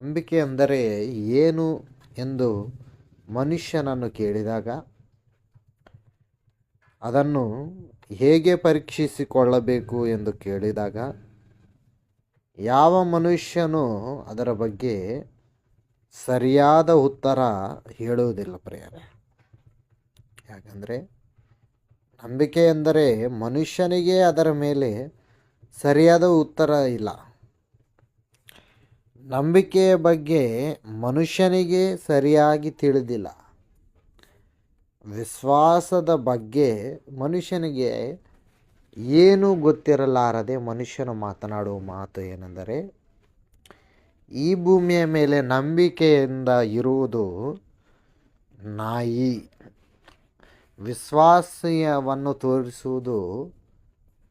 ನಂಬಿಕೆ ಅಂದರೆ ಏನು ಎಂದು ಮನುಷ್ಯನನ್ನು ಕೇಳಿದಾಗ ಅದನ್ನು ಹೇಗೆ ಪರೀಕ್ಷಿಸಿಕೊಳ್ಳಬೇಕು ಎಂದು ಕೇಳಿದಾಗ ಯಾವ ಮನುಷ್ಯನೂ ಅದರ ಬಗ್ಗೆ ಸರಿಯಾದ ಉತ್ತರ ಹೇಳುವುದಿಲ್ಲ ಪ್ರಿಯರೇ. ಯಾಕಂದರೆ ನಂಬಿಕೆ ಎಂದರೆ ಮನುಷ್ಯನಿಗೆ ಅದರ ಮೇಲೆ ಸರಿಯಾದ ಉತ್ತರ ಇಲ್ಲ. ನಂಬಿಕೆಯ ಬಗ್ಗೆ ಮನುಷ್ಯನಿಗೆ ಸರಿಯಾಗಿ ತಿಳಿದಿಲ್ಲ. ವಿಶ್ವಾಸದ ಬಗ್ಗೆ ಮನುಷ್ಯನಿಗೆ ಏನೂ ಗೊತ್ತಿರಲಾರದೆ ಮನುಷ್ಯನು ಮಾತನಾಡುವ ಮಾತು ಏನೆಂದರೆ, ಈ ಭೂಮಿಯ ಮೇಲೆ ನಂಬಿಕೆಯಿಂದ ಇರುವುದು ನಾಯಿ, ವಿಶ್ವಾಸವನ್ನು ತೋರಿಸುವುದು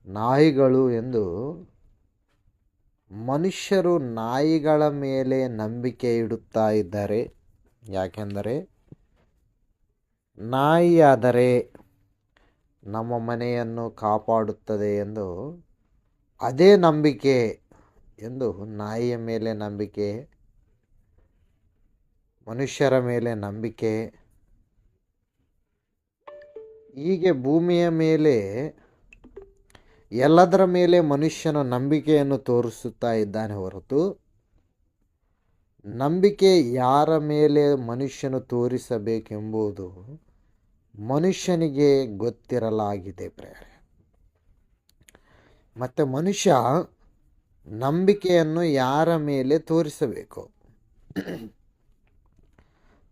ನಾಯಿಗಳು ಎಂದು ಮನುಷ್ಯರು ನಾಯಿಗಳ ಮೇಲೆ ನಂಬಿಕೆ ಇಡುತ್ತಾ ಇದ್ದಾರೆ. ಯಾಕೆಂದರೆ ನಾಯಿಯಾದರೆ ನಮ್ಮ ಮನೆಯನ್ನು ಕಾಪಾಡುತ್ತದೆ ಎಂದು ಅದೇ ನಂಬಿಕೆ ಎಂದು ನಾಯಿಯ ಮೇಲೆ ನಂಬಿಕೆ, ಮನುಷ್ಯರ ಮೇಲೆ ನಂಬಿಕೆ, ಹೀಗೆ ಭೂಮಿಯ ಮೇಲೆ ಎಲ್ಲದರ ಮೇಲೆ ಮನುಷ್ಯನ ನಂಬಿಕೆಯನ್ನು ತೋರಿಸುತ್ತಾ ಇದ್ದಾನೆ ಹೊರತು ನಂಬಿಕೆ ಯಾರ ಮೇಲೆ ಮನುಷ್ಯನು ತೋರಿಸಬೇಕೆಂಬುದು ಮನುಷ್ಯನಿಗೆ ಗೊತ್ತಿರಲಾಗಿದೆ ಪ್ರಿಯರೇ. ಮತ್ತು ಮನುಷ್ಯ ನಂಬಿಕೆಯನ್ನು ಯಾರ ಮೇಲೆ ತೋರಿಸಬೇಕು?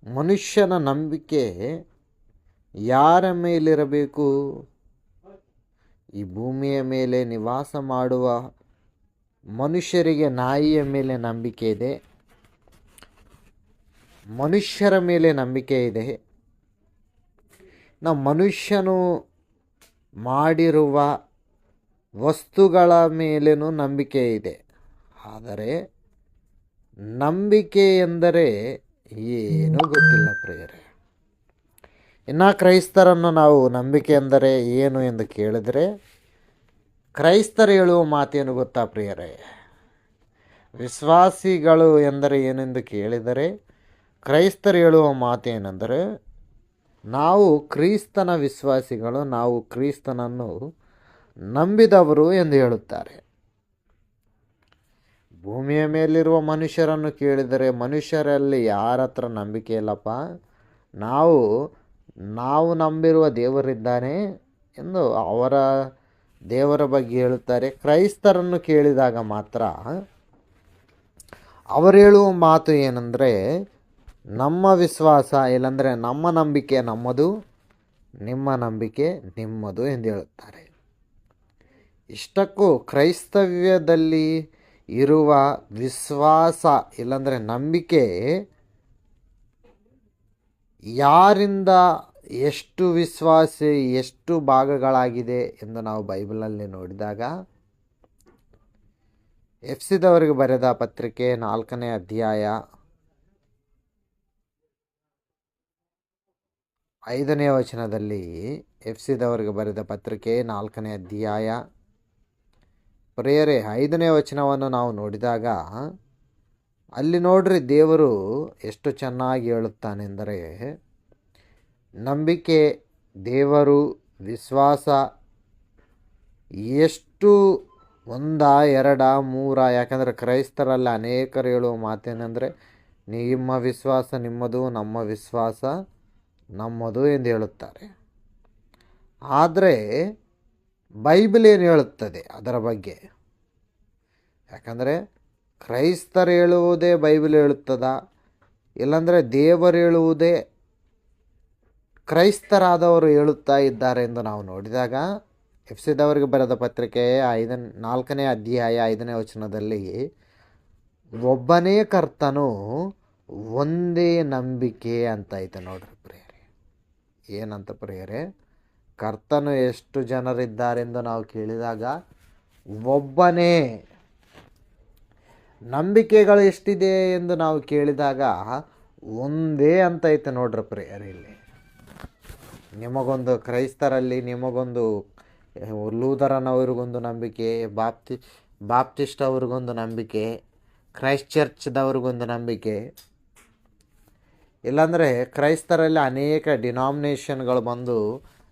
ಮನುಷ್ಯನ ನಂಬಿಕೆ ಯಾರ ಮೇಲಿರಬೇಕು? ಈ ಭೂಮಿಯ ಮೇಲೆ ನಿವಾಸ ಮಾಡುವ ಮನುಷ್ಯರಿಗೆ ನಾಯಿಯ ಮೇಲೆ ನಂಬಿಕೆ ಇದೆ, ಮನುಷ್ಯರ ಮೇಲೆ ನಂಬಿಕೆ ಇದೆ. ಮನುಷ್ಯನು ಮಾಡಿರುವ ವಸ್ತುಗಳ ಮೇಲೇನೂ ನಂಬಿಕೆ ಇದೆ. ಆದರೆ ನಂಬಿಕೆ ಎಂದರೆ ಏನೂ ಗೊತ್ತಿಲ್ಲ ಪ್ರಿಯರೇ. ಇನ್ನು ಕ್ರೈಸ್ತರನ್ನು ನಾವು ನಂಬಿಕೆ ಎಂದರೆ ಏನು ಎಂದು ಕೇಳಿದರೆ, ಕ್ರೈಸ್ತರು ಹೇಳುವ ಮಾತೇನು ಗೊತ್ತಾ ಪ್ರಿಯರೇ? ವಿಶ್ವಾಸಿಗಳು ಎಂದರೆ ಏನೆಂದು ಕೇಳಿದರೆ ಕ್ರೈಸ್ತರು ಹೇಳುವ ಮಾತೇನೆಂದರೆ, ನಾವು ಕ್ರಿಸ್ತನ ವಿಶ್ವಾಸಿಗಳು, ನಾವು ಕ್ರಿಸ್ತನನ್ನು ನಂಬಿದವರು ಎಂದು ಹೇಳುತ್ತಾರೆ. ಭೂಮಿಯ ಮೇಲಿರುವ ಮನುಷ್ಯರನ್ನು ಕೇಳಿದರೆ ಮನುಷ್ಯರಲ್ಲಿ ಯಾರ ಹತ್ರ ನಂಬಿಕೆ ಇಲ್ಲಪ್ಪ, ನಾವು ನಂಬಿರುವ ದೇವರಿದ್ದಾನೆ ಎಂದು ಅವರ ದೇವರ ಬಗ್ಗೆ ಹೇಳುತ್ತಾರೆ. ಕ್ರೈಸ್ತರನ್ನು ಕೇಳಿದಾಗ ಮಾತ್ರ ಅವರು ಹೇಳುವ ಮಾತು ಏನೆಂದರೆ, ನಮ್ಮ ವಿಶ್ವಾಸ ಇಲ್ಲಾಂದರೆ ನಮ್ಮ ನಂಬಿಕೆ ನಮ್ಮದು, ನಿಮ್ಮ ನಂಬಿಕೆ ನಿಮ್ಮದು ಎಂದು ಹೇಳುತ್ತಾರೆ. ಇಷ್ಟಕ್ಕೂ ಕ್ರೈಸ್ತವ್ಯದಲ್ಲಿ ಇರುವ ವಿಶ್ವಾಸ ಇಲ್ಲಾಂದರೆ ನಂಬಿಕೆ ಯಾರಿಂದ ಎಷ್ಟು ವಿಶ್ವಾಸ ಎಷ್ಟು ಭಾಗಗಳಾಗಿದೆ ಎಂದು ನಾವು ಬೈಬಲಲ್ಲಿ ನೋಡಿದಾಗ, ಎಫೆಸದವರಿಗೆ ಬರೆದ ಪತ್ರಿಕೆ 4ನೇ ಅಧ್ಯಾಯ 5ನೇ ವಚನದಲ್ಲಿ, ಎಫೆಸದವರಿಗೆ ಬರೆದ ಪತ್ರಿಕೆ 4ನೇ ಅಧ್ಯಾಯ ಪ್ರಿಯರೇ 5ನೇ ವಚನವನ್ನು ನಾವು ನೋಡಿದಾಗ ಅಲ್ಲಿ ನೋಡ್ರಿ, ದೇವರು ಎಷ್ಟು ಚೆನ್ನಾಗಿ ಹೇಳುತ್ತಾನೆಂದರೆ, ನಂಬಿಕೆ, ದೇವರು, ವಿಶ್ವಾಸ ಎಷ್ಟು ಒಂದ ಎರಡ ಮೂರ. ಯಾಕಂದರೆ ಕ್ರೈಸ್ತರಲ್ಲಿ ಅನೇಕರು ಹೇಳುವ ಮಾತೇನೆಂದರೆ, ನಿಮ್ಮ ವಿಶ್ವಾಸ ನಿಮ್ಮದು, ನಮ್ಮ ವಿಶ್ವಾಸ ನಮ್ಮದು ಎಂದು ಹೇಳುತ್ತಾರೆ. ಆದರೆ ಬೈಬಲ್ ಏನು ಹೇಳುತ್ತದೆ ಅದರ ಬಗ್ಗೆ? ಯಾಕಂದರೆ ಕ್ರೈಸ್ತರು ಹೇಳುವುದೇ ಬೈಬಲ್ ಹೇಳುತ್ತದ, ಇಲ್ಲಾಂದರೆ ದೇವರು ಹೇಳುವುದೇ ಕ್ರೈಸ್ತರಾದವರು ಹೇಳುತ್ತಾ ಇದ್ದಾರೆ ಎಂದು ನಾವು ನೋಡಿದಾಗ, ಎಫೆಸದವರಿಗೆ ಬರೆದ ಪತ್ರಿಕೆ 4ನೇ ಅಧ್ಯಾಯ 5ನೇ ವಚನದಲ್ಲಿ, ಒಬ್ಬನೇ ಕರ್ತನು, ಒಂದೇ ನಂಬಿಕೆ ಅಂತ ಐತೆ ನೋಡ್ರಿ ಪ್ರಿಯರೇ. ಏನಂತ ಪ್ರಿಯರೇ? ಕರ್ತನು ಎಷ್ಟು ಜನರಿದ್ದಾರೆಂದು ನಾವು ಕೇಳಿದಾಗ ಒಬ್ಬನೇ. ನಂಬಿಕೆಗಳು ಎಷ್ಟಿದೆ ಎಂದು ನಾವು ಕೇಳಿದಾಗ ಒಂದೇ ಅಂತ ಐತೆ ನೋಡ್ರಿ ಪ್ರಿಯರೇ. ಇಲ್ಲಿ ನಿಮಗೊಂದು ಕ್ರೈಸ್ತರಲ್ಲಿ ನಿಮಗೊಂದು ಲೂಥರನ್ ಅವ್ರಿಗೊಂದು ನಂಬಿಕೆ, ಬಾಪ್ಟಿಸ್ಟ್ ಅವ್ರಿಗೊಂದು ನಂಬಿಕೆ, ಕ್ರೈಸ್ಟ್ ಚರ್ಚ್ದವ್ರಿಗೊಂದು ನಂಬಿಕೆ, ಇಲ್ಲಾಂದರೆ ಕ್ರೈಸ್ತರಲ್ಲಿ ಅನೇಕ ಡಿನಾಮಿನೇಷನ್ಗಳು ಬಂದು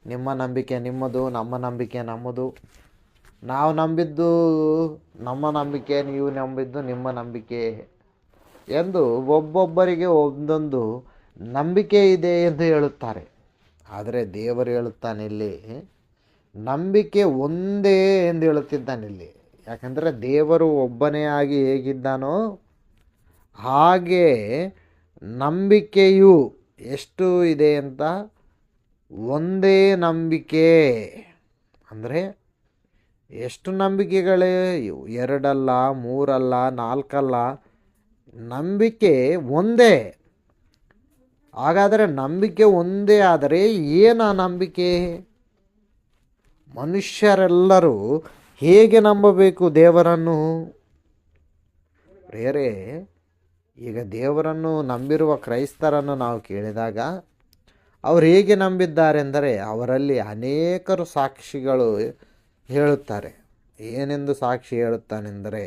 ನಿಮ್ಮ ನಂಬಿಕೆ ನಿಮ್ಮದು, ನಮ್ಮ ನಂಬಿಕೆ ನಮ್ಮದು, ನಾವು ನಂಬಿದ್ದು ನಮ್ಮ ನಂಬಿಕೆ, ನೀವು ನಂಬಿದ್ದು ನಿಮ್ಮ ನಂಬಿಕೆ ಎಂದು ಒಬ್ಬೊಬ್ಬರಿಗೆ ಒಂದೊಂದು ನಂಬಿಕೆ ಇದೆ ಎಂದು ಹೇಳುತ್ತಾರೆ. ಆದರೆ ದೇವರು ಹೇಳುತ್ತಾನೆ ಇಲ್ಲಿ ನಂಬಿಕೆ ಒಂದೇ ಎಂದು ಹೇಳುತ್ತಿದ್ದಾನಿಲ್ಲಿ. ಯಾಕಂದರೆ ದೇವರು ಒಬ್ಬನೇ ಆಗಿ ಹೇಗಿದ್ದಾನೋ ಹಾಗೆ ನಂಬಿಕೆಯು ಎಷ್ಟು ಇದೆ ಅಂತ, ಒಂದೇ ನಂಬಿಕೆ. ಅಂದರೆ ಎಷ್ಟು ನಂಬಿಕೆಗಳೇ, 2 ಅಲ್ಲ, 3 ಅಲ್ಲ, 4 ಅಲ್ಲ, ನಂಬಿಕೆ ಒಂದೇ. ಹಾಗಾದರೆ ನಂಬಿಕೆ ಒಂದೇ ಆದರೆ ಏನು ನಂಬಿಕೆ? ಮನುಷ್ಯರೆಲ್ಲರೂ ಹೇಗೆ ನಂಬಬೇಕು ದೇವರನ್ನು? ಬೇರೆ ಈಗ ದೇವರನ್ನು ನಂಬಿರುವ ಕ್ರೈಸ್ತರನ್ನು ನಾವು ಕೇಳಿದಾಗ ಅವರು ಹೇಗೆ ನಂಬಿದ್ದಾರೆಂದರೆ ಅವರಲ್ಲಿ ಅನೇಕರು ಸಾಕ್ಷಿಗಳು ಹೇಳುತ್ತಾರೆ. ಏನೆಂದು ಸಾಕ್ಷಿ ಹೇಳುತ್ತಾನೆಂದರೆ,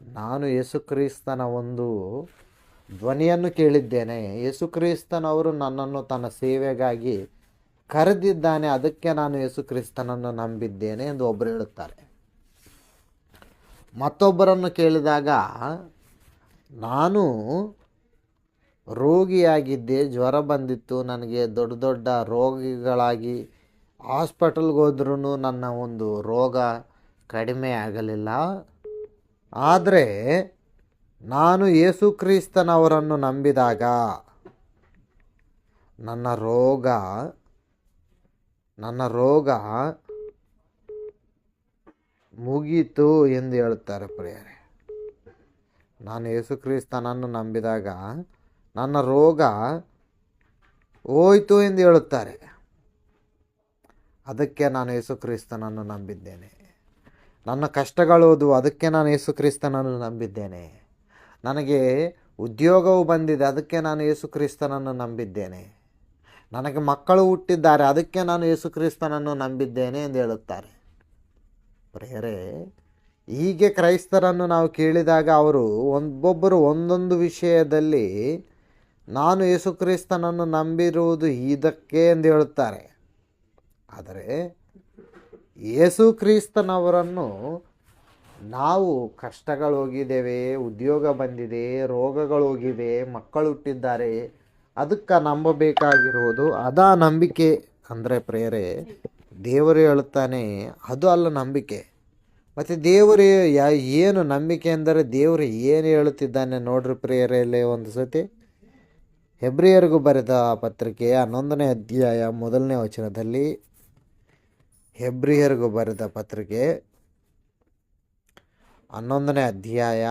ನಾನು ಯೇಸುಕ್ರಿಸ್ತನ ಒಂದು ಧ್ವನಿಯನ್ನು ಕೇಳಿದ್ದೇನೆ, ಯೇಸುಕ್ರಿಸ್ತನವರು ನನ್ನನ್ನು ತನ್ನ ಸೇವೆಗಾಗಿ ಕರೆದಿದ್ದಾನೆ, ಅದಕ್ಕೆ ನಾನು ಯೇಸುಕ್ರಿಸ್ತನನ್ನು ನಂಬಿದ್ದೇನೆ ಎಂದು ಒಬ್ಬರು ಹೇಳುತ್ತಾರೆ. ಮತ್ತೊಬ್ಬರನ್ನು ಕೇಳಿದಾಗ, ನಾನು ರೋಗಿಯಾಗಿದ್ದೆ, ಜ್ವರ ಬಂದಿತ್ತು, ನನಗೆ ದೊಡ್ಡ ದೊಡ್ಡ ರೋಗಿಗಳಾಗಿ ಹಾಸ್ಪಿಟಲ್ಗೆ ಹೋದ್ರೂ ನನ್ನ ಒಂದು ರೋಗ ಕಡಿಮೆ ಆಗಲಿಲ್ಲ, ಆದರೆ ನಾನು ಯೇಸುಕ್ರಿಸ್ತನವರನ್ನು ನಂಬಿದಾಗ ನನ್ನ ರೋಗ ಮುಗೀತು ಎಂದು ಹೇಳುತ್ತಾರೆ ಪ್ರಿಯರೇ. ನಾನು ಯೇಸುಕ್ರಿಸ್ತನನ್ನು ನಂಬಿದಾಗ ನನ್ನ ರೋಗ ಹೋಯಿತು ಎಂದು ಹೇಳುತ್ತಾರೆ. ಅದಕ್ಕೆ ನಾನು ಯೇಸುಕ್ರಿಸ್ತನನ್ನು ನಂಬಿದ್ದೇನೆ. ನನ್ನ ಕಷ್ಟಗಳೋದು, ಅದಕ್ಕೆ ನಾನು ಯೇಸುಕ್ರಿಸ್ತನನ್ನು ನಂಬಿದ್ದೇನೆ. ನನಗೆ ಉದ್ಯೋಗವು ಬಂದಿದೆ, ಅದಕ್ಕೆ ನಾನು ಯೇಸುಕ್ರಿಸ್ತನನ್ನು ನಂಬಿದ್ದೇನೆ. ನನಗೆ ಮಕ್ಕಳು ಹುಟ್ಟಿದ್ದಾರೆ, ಅದಕ್ಕೆ ನಾನು ಯೇಸುಕ್ರಿಸ್ತನನ್ನು ನಂಬಿದ್ದೇನೆ ಎಂದು ಹೇಳುತ್ತಾರೆ. ಪ್ರಿಯರೇ, ಹೀಗೆ ಕ್ರೈಸ್ತರನ್ನು ನಾವು ಕೇಳಿದಾಗ ಅವರು ಒಬ್ಬೊಬ್ಬರು ಒಂದೊಂದು ವಿಷಯದಲ್ಲಿ ನಾನು ಯೇಸುಕ್ರಿಸ್ತನನ್ನು ನಂಬಿರುವುದು ಇದಕ್ಕೆ ಎಂದು ಹೇಳುತ್ತಾರೆ. ಆದರೆ ಯೇಸುಕ್ರಿಸ್ತನವರನ್ನು ನಾವು ಕಷ್ಟಗಳು ಹೋಗಿದ್ದೇವೆ, ಉದ್ಯೋಗ ಬಂದಿದೆ, ರೋಗಗಳು ಹೋಗಿವೆ, ಮಕ್ಕಳು ಹುಟ್ಟಿದ್ದಾರೆ, ಅದಕ್ಕೆ ನಂಬಬೇಕಾಗಿರುವುದು ಅದಾ ನಂಬಿಕೆ. ಅಂದರೆ ಪ್ರಿಯರೇ, ದೇವರು ಹೇಳುತ್ತಾನೆ ಅದು ಅಲ್ಲ ನಂಬಿಕೆ. ಮತ್ತು ದೇವರು ಏನು ನಂಬಿಕೆ ಅಂದರೆ ದೇವರು ಏನು ಹೇಳುತ್ತಿದ್ದಾನೆ ನೋಡ್ರಿ ಪ್ರಿಯರೇ. ಒಂದು ಸತಿ ಹೆಬ್ರಿಯರಿಗೂ ಬರೆದ ಪತ್ರಿಕೆ 11ನೇ ಅಧ್ಯಾಯ 1ನೇ ವಚನದಲ್ಲಿ, ಹೆಬ್ರಿಯರಿಗೂ ಬರೆದ ಪತ್ರಿಕೆ 11ನೇ ಅಧ್ಯಾಯ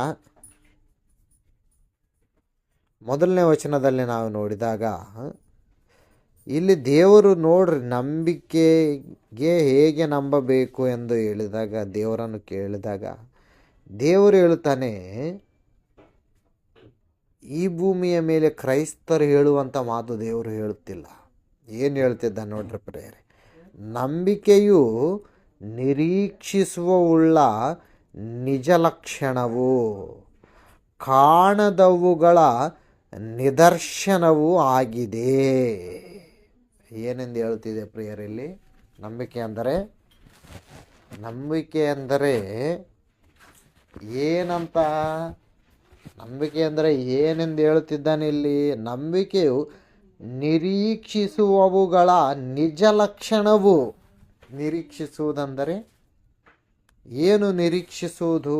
1ನೇ ವಚನದಲ್ಲಿ ನಾವು ನೋಡಿದಾಗ, ಇಲ್ಲಿ ದೇವರು ನೋಡ್ರಿ ನಂಬಿಕೆಗೆ ಹೇಗೆ ನಂಬಬೇಕು ಎಂದು ಹೇಳಿದಾಗ, ದೇವರನ್ನು ಕೇಳಿದಾಗ ದೇವರು ಹೇಳುತ್ತಾನೆ, ಈ ಭೂಮಿಯ ಮೇಲೆ ಕ್ರೈಸ್ತರು ಹೇಳುವಂಥ ಮಾತು ದೇವರು ಹೇಳುತ್ತಿಲ್ಲ. ಏನು ಹೇಳ್ತಿದ್ದ ನೋಡ್ರಿ ಪ್ರಿಯರೇ, ನಂಬಿಕೆಯು ನಿರೀಕ್ಷಿಸುವುಳ್ಳ ನಿಜ ಲಕ್ಷಣವು, ಕಾಣದವುಗಳ ನಿದರ್ಶನವೂ ಆಗಿದೆ. ಏನೆಂದು ಹೇಳ್ತಿದೆ ಪ್ರಿಯರಲ್ಲಿ? ನಂಬಿಕೆ ಅಂದರೆ ಏನಂತ? ನಂಬಿಕೆ ಅಂದರೆ ಏನೆಂದು ಹೇಳುತ್ತಿದ್ದಾನೆ ಇಲ್ಲಿ? ನಂಬಿಕೆಯು ನಿರೀಕ್ಷಿಸುವವುಗಳ ನಿಜ ಲಕ್ಷಣವು. ನಿರೀಕ್ಷಿಸುವುದಂದರೆ ಏನು? ನಿರೀಕ್ಷಿಸುವುದು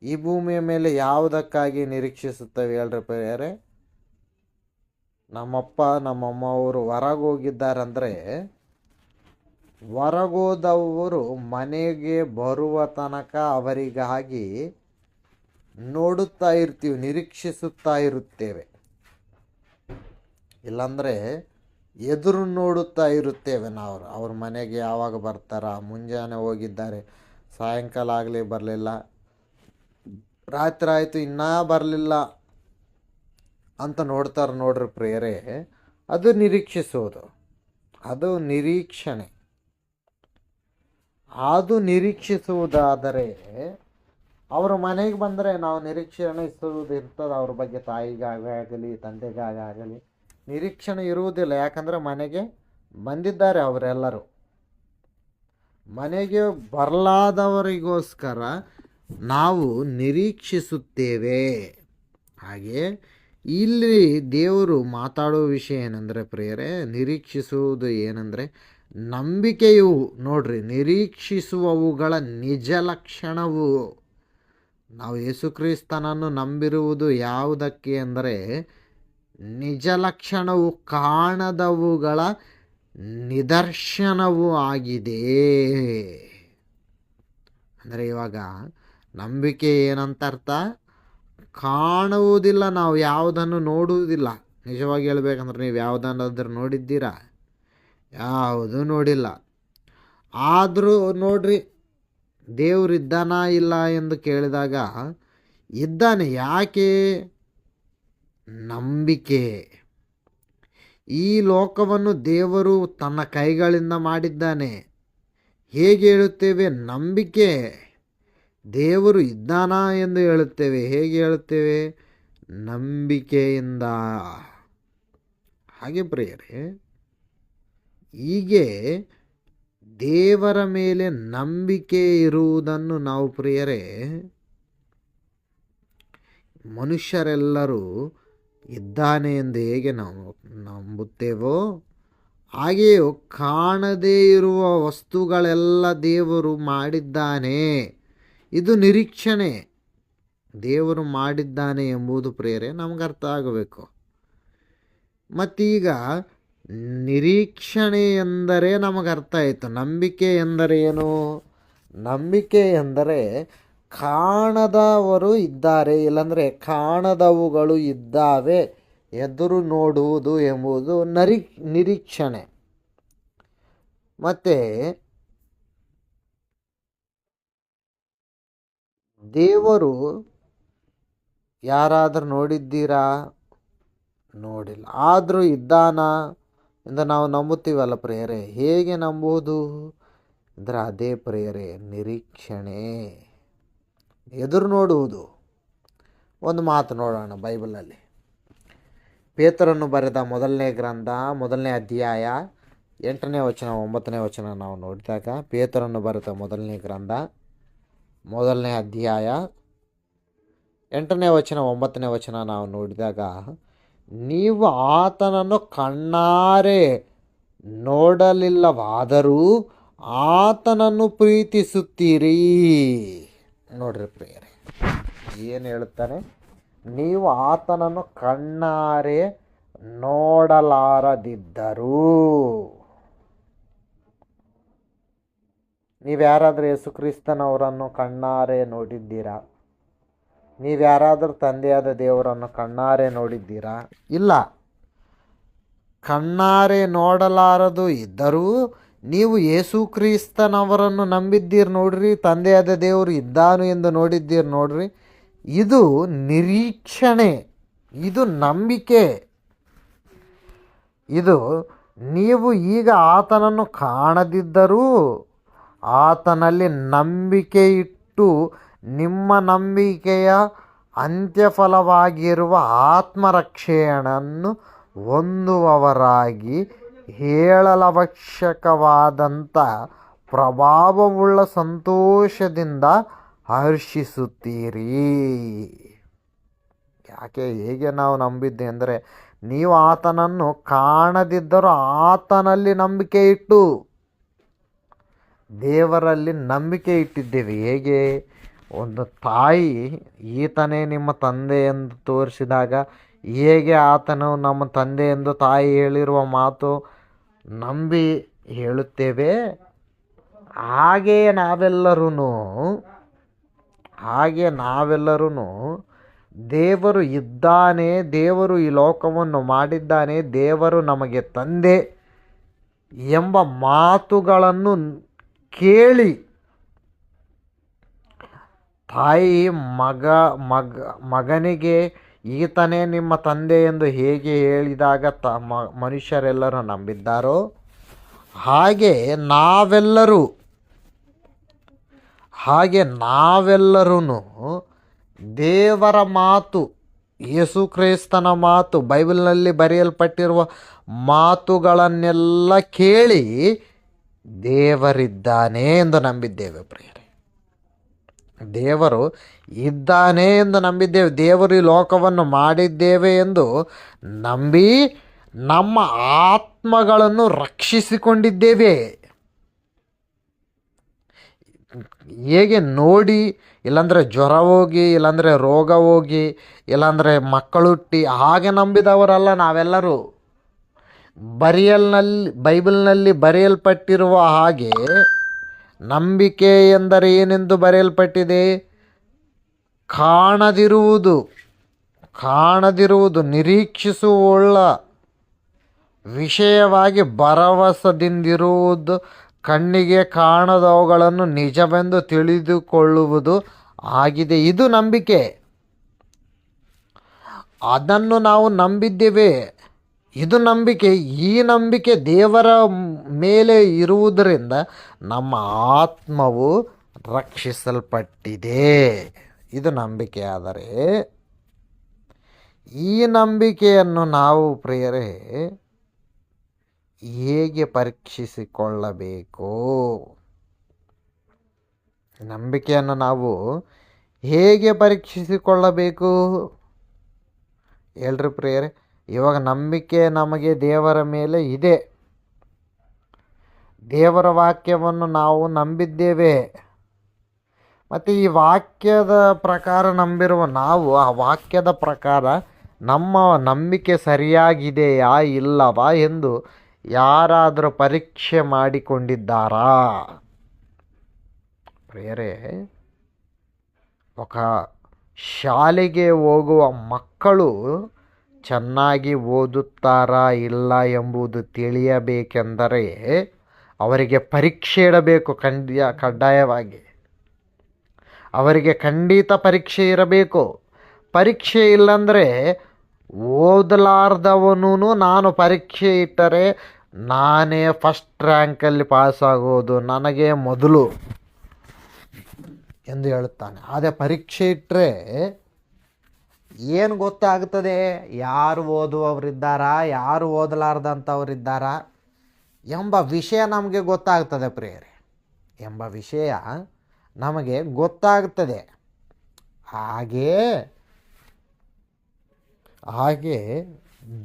ಈ ಭೂಮಿಯ ಮೇಲೆ ಯಾವುದಕ್ಕಾಗಿ ನಿರೀಕ್ಷಿಸುತ್ತವೆ ಹೇಳ್ರಿ ಪ್ರಿಯರೇ? ನಮ್ಮಪ್ಪ ನಮ್ಮಮ್ಮ ಅವರು ಹೊರಗೋಗಿದ್ದಾರಂದರೆ, ಹೊರಗೋದವರು ಮನೆಗೆ ಬರುವ ತನಕ ಅವರಿಗಾಗಿ ನೋಡುತ್ತಾ ಇರ್ತೀವಿ, ನಿರೀಕ್ಷಿಸುತ್ತಾ ಇರುತ್ತೇವೆ. ಇಲ್ಲಾಂದರೆ ಎದುರು ನೋಡುತ್ತಾ ಇರುತ್ತೇವೆ ನಾವು, ಅವ್ರ ಮನೆಗೆ ಯಾವಾಗ ಬರ್ತಾರ, ಮುಂಜಾನೆ ಹೋಗಿದ್ದಾರೆ ಸಾಯಂಕಾಲ ಆಗಲಿ ಬರಲಿಲ್ಲ, ರಾತ್ರಿ ಆಯಿತು ಇನ್ನೂ ಬರಲಿಲ್ಲ ಅಂತ ನೋಡ್ತಾರೆ ನೋಡ್ರಿ ಪ್ರಿಯರೇ. ಅದು ನಿರೀಕ್ಷಿಸೋದು, ಅದು ನಿರೀಕ್ಷಣೆ. ಅದು ನಿರೀಕ್ಷಿಸುವುದಾದರೆ ಅವ್ರ ಮನೆಗೆ ಬಂದರೆ ನಾವು ನಿರೀಕ್ಷಣೆ ಇರ್ತದೆ ಅವ್ರ ಬಗ್ಗೆ, ತಾಯಿಗಾಗಲಿ ತಂದೆಗಾಗಲಿ ನಿರೀಕ್ಷಣೆ ಇರುವುದಿಲ್ಲ. ಯಾಕಂದರೆ ಮನೆಗೆ ಬಂದಿದ್ದಾರೆ ಅವರೆಲ್ಲರೂ. ಮನೆಗೆ ಬರಲಾದವರಿಗೋಸ್ಕರ ನಾವು ನಿರೀಕ್ಷಿಸುತ್ತೇವೆ. ಹಾಗೆ ಇಲ್ಲಿ ದೇವರು ಮಾತಾಡೋ ವಿಷಯ ಏನಂದರೆ ಪ್ರಿಯರೇ, ನಿರೀಕ್ಷಿಸುವುದು ಏನಂದರೆ ನಂಬಿಕೆಯು. ನೋಡ್ರಿ, ನಿರೀಕ್ಷಿಸುವವುಗಳ ನಿಜ ಲಕ್ಷಣವು. ನಾವು ಯೇಸುಕ್ರಿಸ್ತನನ್ನು ನಂಬಿರುವುದು ಯಾವುದಕ್ಕೆ ಅಂದರೆ ನಿಜ ಲಕ್ಷಣವು, ಕಾಣದವುಗಳ ನಿದರ್ಶನವೂ ಆಗಿದೆ. ಅಂದರೆ ಇವಾಗ ನಂಬಿಕೆ ಏನಂತ ಅರ್ಥ? ಕಾಣುವುದಿಲ್ಲ, ನಾವು ಯಾವುದನ್ನು ನೋಡುವುದಿಲ್ಲ. ನಿಜವಾಗಿ ಹೇಳ್ಬೇಕಂದ್ರೆ ನೀವು ಯಾವುದನ್ನಾದ್ರೂ ನೋಡಿದ್ದೀರಾ? ಯಾವುದೂ ನೋಡಿಲ್ಲ. ಆದರೂ ನೋಡ್ರಿ, ದೇವರಿದ್ದಾನ ಇಲ್ಲ ಎಂದು ಕೇಳಿದಾಗ ಇದ್ದಾನೆ. ಯಾಕೆ? ನಂಬಿಕೆ. ಈ ಲೋಕವನ್ನು ದೇವರು ತನ್ನ ಕೈಗಳಿಂದ ಮಾಡಿದ್ದಾನೆ. ಹೇಗೆ ಹೇಳುತ್ತೇವೆ? ನಂಬಿಕೆ. ದೇವರು ಇದ್ದಾನ ಎಂದು ಹೇಳುತ್ತೇವೆ. ಹೇಗೆ ಹೇಳುತ್ತೇವೆ? ನಂಬಿಕೆಯಿಂದ. ಹಾಗೆ ಪ್ರಿಯರೇ, ಹೀಗೆ ದೇವರ ಮೇಲೆ ನಂಬಿಕೆ ಇರುವುದನ್ನು ನಾವು ಪ್ರಿಯರೇ ಮನುಷ್ಯರೆಲ್ಲರೂ ಇದ್ದಾನೆ ಎಂದು ಹೇಗೆ ನಾವು ನಂಬುತ್ತೇವೋ, ಹಾಗೆಯೇ ಕಾಣದೇ ಇರುವ ವಸ್ತುಗಳೆಲ್ಲ ದೇವರು ಮಾಡಿದ್ದಾನೆ. ಇದು ನಿರೀಕ್ಷಣೆ. ದೇವರು ಮಾಡಿದ್ದಾನೆ ಎಂಬುದು ಪ್ರಿಯರೇ ನಮ್ಗೆ ಅರ್ಥ ಆಗಬೇಕು. ಮತ್ತೀಗ ನಿರೀಕ್ಷಣೆ ಎಂದರೆ ನಮಗೆ ಅರ್ಥ ಆಯಿತು. ನಂಬಿಕೆ ಎಂದರೆ ಏನು? ನಂಬಿಕೆ ಎಂದರೆ ಕಾಣದವರು ಇದ್ದಾರೆ, ಇಲ್ಲಾಂದರೆ ಕಾಣದವುಗಳು ಇದ್ದಾವೆ, ಎದುರು ನೋಡುವುದು ಎಂಬುದು ನಿರೀಕ್ಷಣೆ. ಮತ್ತು ದೇವರು ಯಾರಾದರೂ ನೋಡಿದ್ದೀರಾ? ನೋಡಿಲ್ಲ. ಆದರೂ ಇದ್ದಾನ ಎಂದು ನಾವು ನಂಬುತ್ತೀವಲ್ಲ ಪ್ರಿಯರೇ. ಹೇಗೆ ನಂಬುವುದು ಅಂದರೆ ಅದೇ ಪ್ರಿಯರೇ ನಿರೀಕ್ಷಣೆ, ಎದುರು ನೋಡುವುದು. ಒಂದು ಮಾತು ನೋಡೋಣ ಬೈಬಲಲ್ಲಿ. ಪೇತ್ರನು ಬರೆದ ಮೊದಲನೇ ಗ್ರಂಥ 1ನೇ ಅಧ್ಯಾಯ 8ನೇ ವಚನ 9ನೇ ವಚನ ನಾವು ನೋಡಿದಾಗ, ಪೇತ್ರನು ಬರೆದ ಮೊದಲನೇ ಗ್ರಂಥ 1ನೇ ಅಧ್ಯಾಯ 8ನೇ ವಚನ 9ನೇ ವಚನ ನಾವು ನೋಡಿದಾಗ, ನೀವು ಆತನನ್ನು ಕಣ್ಣಾರೆ ನೋಡಲಿಲ್ಲವಾದರೂ ಆತನನ್ನು ಪ್ರೀತಿಸುತ್ತೀರಿ. ನೋಡ್ರಿ ಪ್ರಿಯರೇ, ಏನು ಹೇಳುತ್ತಾನೆ? ನೀವು ಆತನನ್ನು ಕಣ್ಣಾರೆ ನೋಡಲಾರದಿದ್ದರೂ. ನೀವು ಯಾರಾದರೂ ಯೇಸುಕ್ರಿಸ್ತನವರನ್ನು ಕಣ್ಣಾರೆ ನೋಡಿದ್ದೀರಾ? ನೀವು ಯಾರಾದರೂ ತಂದೆಯಾದ ದೇವರನ್ನು ಕಣ್ಣಾರೆ ನೋಡಿದ್ದೀರಾ? ಇಲ್ಲ. ಕಣ್ಣಾರೆ ನೋಡಲಾರದು ಇದ್ದರೂ ನೀವು ಯೇಸುಕ್ರಿಸ್ತನವರನ್ನು ನಂಬಿದ್ದೀರಿ ನೋಡ್ರಿ, ತಂದೆಯಾದ ದೇವರು ಇದ್ದಾನು ಎಂದು ನೋಡಿದ್ದೀರಿ ನೋಡ್ರಿ. ಇದು ನಿರೀಕ್ಷಣೆ, ಇದು ನಂಬಿಕೆ. ಇದು ನೀವು ಈಗ ಆತನನ್ನು ಕಾಣದಿದ್ದರೂ ಆತನಲ್ಲಿ ನಂಬಿಕೆ ಇಟ್ಟು ನಿಮ್ಮ ನಂಬಿಕೆಯ ಅಂತ್ಯಫಲವಾಗಿರುವ ಆತ್ಮರಕ್ಷೆಯನ್ನು ಹೊಂದುವವರಾಗಿ ಹೇಳಲವಶ್ಯಕವಾದಂಥ ಪ್ರಭಾವವುಳ್ಳ ಸಂತೋಷದಿಂದ ಹರ್ಷಿಸುತ್ತೀರಿ. ಯಾಕೆ? ಹೇಗೆ ನಾವು ನಂಬಿದ್ದೆ ಅಂದರೆ, ನೀವು ಆತನನ್ನು ಕಾಣದಿದ್ದರೂ ಆತನಲ್ಲಿ ನಂಬಿಕೆ ಇಟ್ಟು ದೇವರಲ್ಲಿ ನಂಬಿಕೆ ಇಟ್ಟಿದ್ದೇವೆ. ಹೇಗೆ? ಒಂದು ತಾಯಿ ಈತನೇ ನಿಮ್ಮ ತಂದೆ ಎಂದು ತೋರಿಸಿದಾಗ ಹೇಗೆ ಆತನು ನಮ್ಮ ತಂದೆ ಎಂದು ತಾಯಿ ಹೇಳಿರುವ ಮಾತು ನಂಬಿ ಹೇಳುತ್ತೇವೆ, ಹಾಗೆಯೇ ನಾವೆಲ್ಲರೂ ದೇವರು ಇದ್ದಾನೆ, ದೇವರು ಈ ಲೋಕವನ್ನು ಮಾಡಿದ್ದಾನೆ, ದೇವರು ನಮಗೆ ತಂದೆ ಎಂಬ ಮಾತುಗಳನ್ನು ಕೇಳಿ ತಾಯಿ ಮಗನಿಗೆ ಈತನೇ ನಿಮ್ಮ ತಂದೆ ಎಂದು ಹೇಗೆ ಹೇಳಿದಾಗ ಮನುಷ್ಯರೆಲ್ಲರೂ ನಂಬಿದ್ದಾರೋ, ಹಾಗೆ ನಾವೆಲ್ಲರೂ ಹಾಗೆ ನಾವೆಲ್ಲರೂ ದೇವರ ಮಾತು, ಯೇಸು ಕ್ರಿಸ್ತನ ಮಾತು, ಬೈಬಲ್ನಲ್ಲಿ ಬರೆಯಲ್ಪಟ್ಟಿರುವ ಮಾತುಗಳನ್ನೆಲ್ಲ ಕೇಳಿ ದೇವರಿದ್ದಾನೆ ಎಂದು ನಂಬಿದ್ದೇವೆ ಪ್ರಿಯರೇ. ದೇವರು ಇದ್ದಾನೆ ಎಂದು ನಂಬಿದ್ದೇವೆ. ದೇವರು ಈ ಲೋಕವನ್ನು ಮಾಡಿದ್ದೇವೆ ಎಂದು ನಂಬಿ ನಮ್ಮ ಆತ್ಮಗಳನ್ನು ರಕ್ಷಿಸಿಕೊಂಡಿದ್ದೇವೆ. ಹೇಗೆ ನೋಡಿ, ಇಲ್ಲಾಂದರೆ ಜ್ವರ ಹೋಗಿ, ಇಲ್ಲಾಂದರೆ ರೋಗ ಹೋಗಿ, ಇಲ್ಲಾಂದರೆ ಮಕ್ಕಳುಟ್ಟಿ ಹಾಗೆ ನಂಬಿದವರಲ್ಲ ನಾವೆಲ್ಲರೂ. ಬೈಬಲ್ನಲ್ಲಿ ಬರೆಯಲ್ಪಟ್ಟಿರುವ ಹಾಗೆ ನಂಬಿಕೆ ಎಂದರೆ ಏನೆಂದು ಬರೆಯಲ್ಪಟ್ಟಿದೆ? ಕಾಣದಿರುವುದು ನಿರೀಕ್ಷಿಸುವುಳ್ಳ ವಿಷಯವಾಗಿ ಭರವಸದಿಂದಿರುವುದು, ಕಣ್ಣಿಗೆ ಕಾಣದವುಗಳನ್ನು ನಿಜವೆಂದು ತಿಳಿದುಕೊಳ್ಳುವುದು ಆಗಿದೆ. ಇದು ನಂಬಿಕೆ. ಅದನ್ನು ನಾವು ನಂಬಿದ್ದೇವೆ. ಇದು ನಂಬಿಕೆ. ಈ ನಂಬಿಕೆ ದೇವರ ಮೇಲೆ ಇರುವುದರಿಂದ ನಮ್ಮ ಆತ್ಮವು ರಕ್ಷಿಸಲ್ಪಟ್ಟಿದೆ. ಇದು ನಂಬಿಕೆ. ಆದರೆ ಈ ನಂಬಿಕೆಯನ್ನು ನಾವು ಪ್ರಿಯರೇ ಹೇಗೆ ಪರೀಕ್ಷಿಸಿಕೊಳ್ಳಬೇಕು? ನಂಬಿಕೆಯನ್ನು ನಾವು ಹೇಗೆ ಪರೀಕ್ಷಿಸಿಕೊಳ್ಳಬೇಕು ಹೇಳ್ರಿ ಪ್ರಿಯರೇ? ಇವಾಗ ನಂಬಿಕೆ ನಮಗೆ ದೇವರ ಮೇಲೆ ಇದೆ. ದೇವರ ವಾಕ್ಯವನ್ನು ನಾವು ನಂಬಿದ್ದೇವೆ. ಮತ್ತು ಈ ವಾಕ್ಯದ ಪ್ರಕಾರ ನಂಬಿರುವ ನಾವು ಆ ವಾಕ್ಯದ ಪ್ರಕಾರ ನಮ್ಮ ನಂಬಿಕೆ ಸರಿಯಾಗಿದೆಯಾ ಇಲ್ಲವಾ ಎಂದು ಯಾರಾದರೂ ಪರೀಕ್ಷೆ ಮಾಡಿಕೊಂಡಿದ್ದಾರಾ? ಪ್ರಿಯರೇ, ಶಾಲೆಗೆ ಹೋಗುವ ಮಕ್ಕಳು ಚೆನ್ನಾಗಿ ಓದುತ್ತಾರಾ ಇಲ್ಲ ಎಂಬುದು ತಿಳಿಯಬೇಕೆಂದರೆ ಅವರಿಗೆ ಪರೀಕ್ಷೆ ಇಡಬೇಕು. ಕಡ್ಡಾಯವಾಗಿ ಅವರಿಗೆ ಖಂಡಿತ ಪರೀಕ್ಷೆ ಇರಬೇಕು. ಪರೀಕ್ಷೆ ಇಲ್ಲಂದರೆ ಓದಲಾರ್ದವನು ನಾನು ಪರೀಕ್ಷೆ ಇಟ್ಟರೆ ನಾನೇ ಫಸ್ಟ್ ರ್ಯಾಂಕಲ್ಲಿ ಪಾಸಾಗೋದು, ನನಗೆ ಮೊದಲು ಎಂದು ಹೇಳುತ್ತಾನೆ. ಅದೇ ಪರೀಕ್ಷೆ ಇಟ್ಟರೆ ಏನು ಗೊತ್ತಾಗ್ತದೆ? ಯಾರು ಓದುವವರಿದ್ದಾರಾ, ಯಾರು ಓದಲಾರ್ದಂಥವರಿದ್ದಾರಾ ಎಂಬ ವಿಷಯ ನಮಗೆ ಗೊತ್ತಾಗ್ತದೆ ಪ್ರಿಯರೇ. ಎಂಬ ವಿಷಯ ನಮಗೆ ಗೊತ್ತಾಗ್ತದೆ. ಹಾಗೆ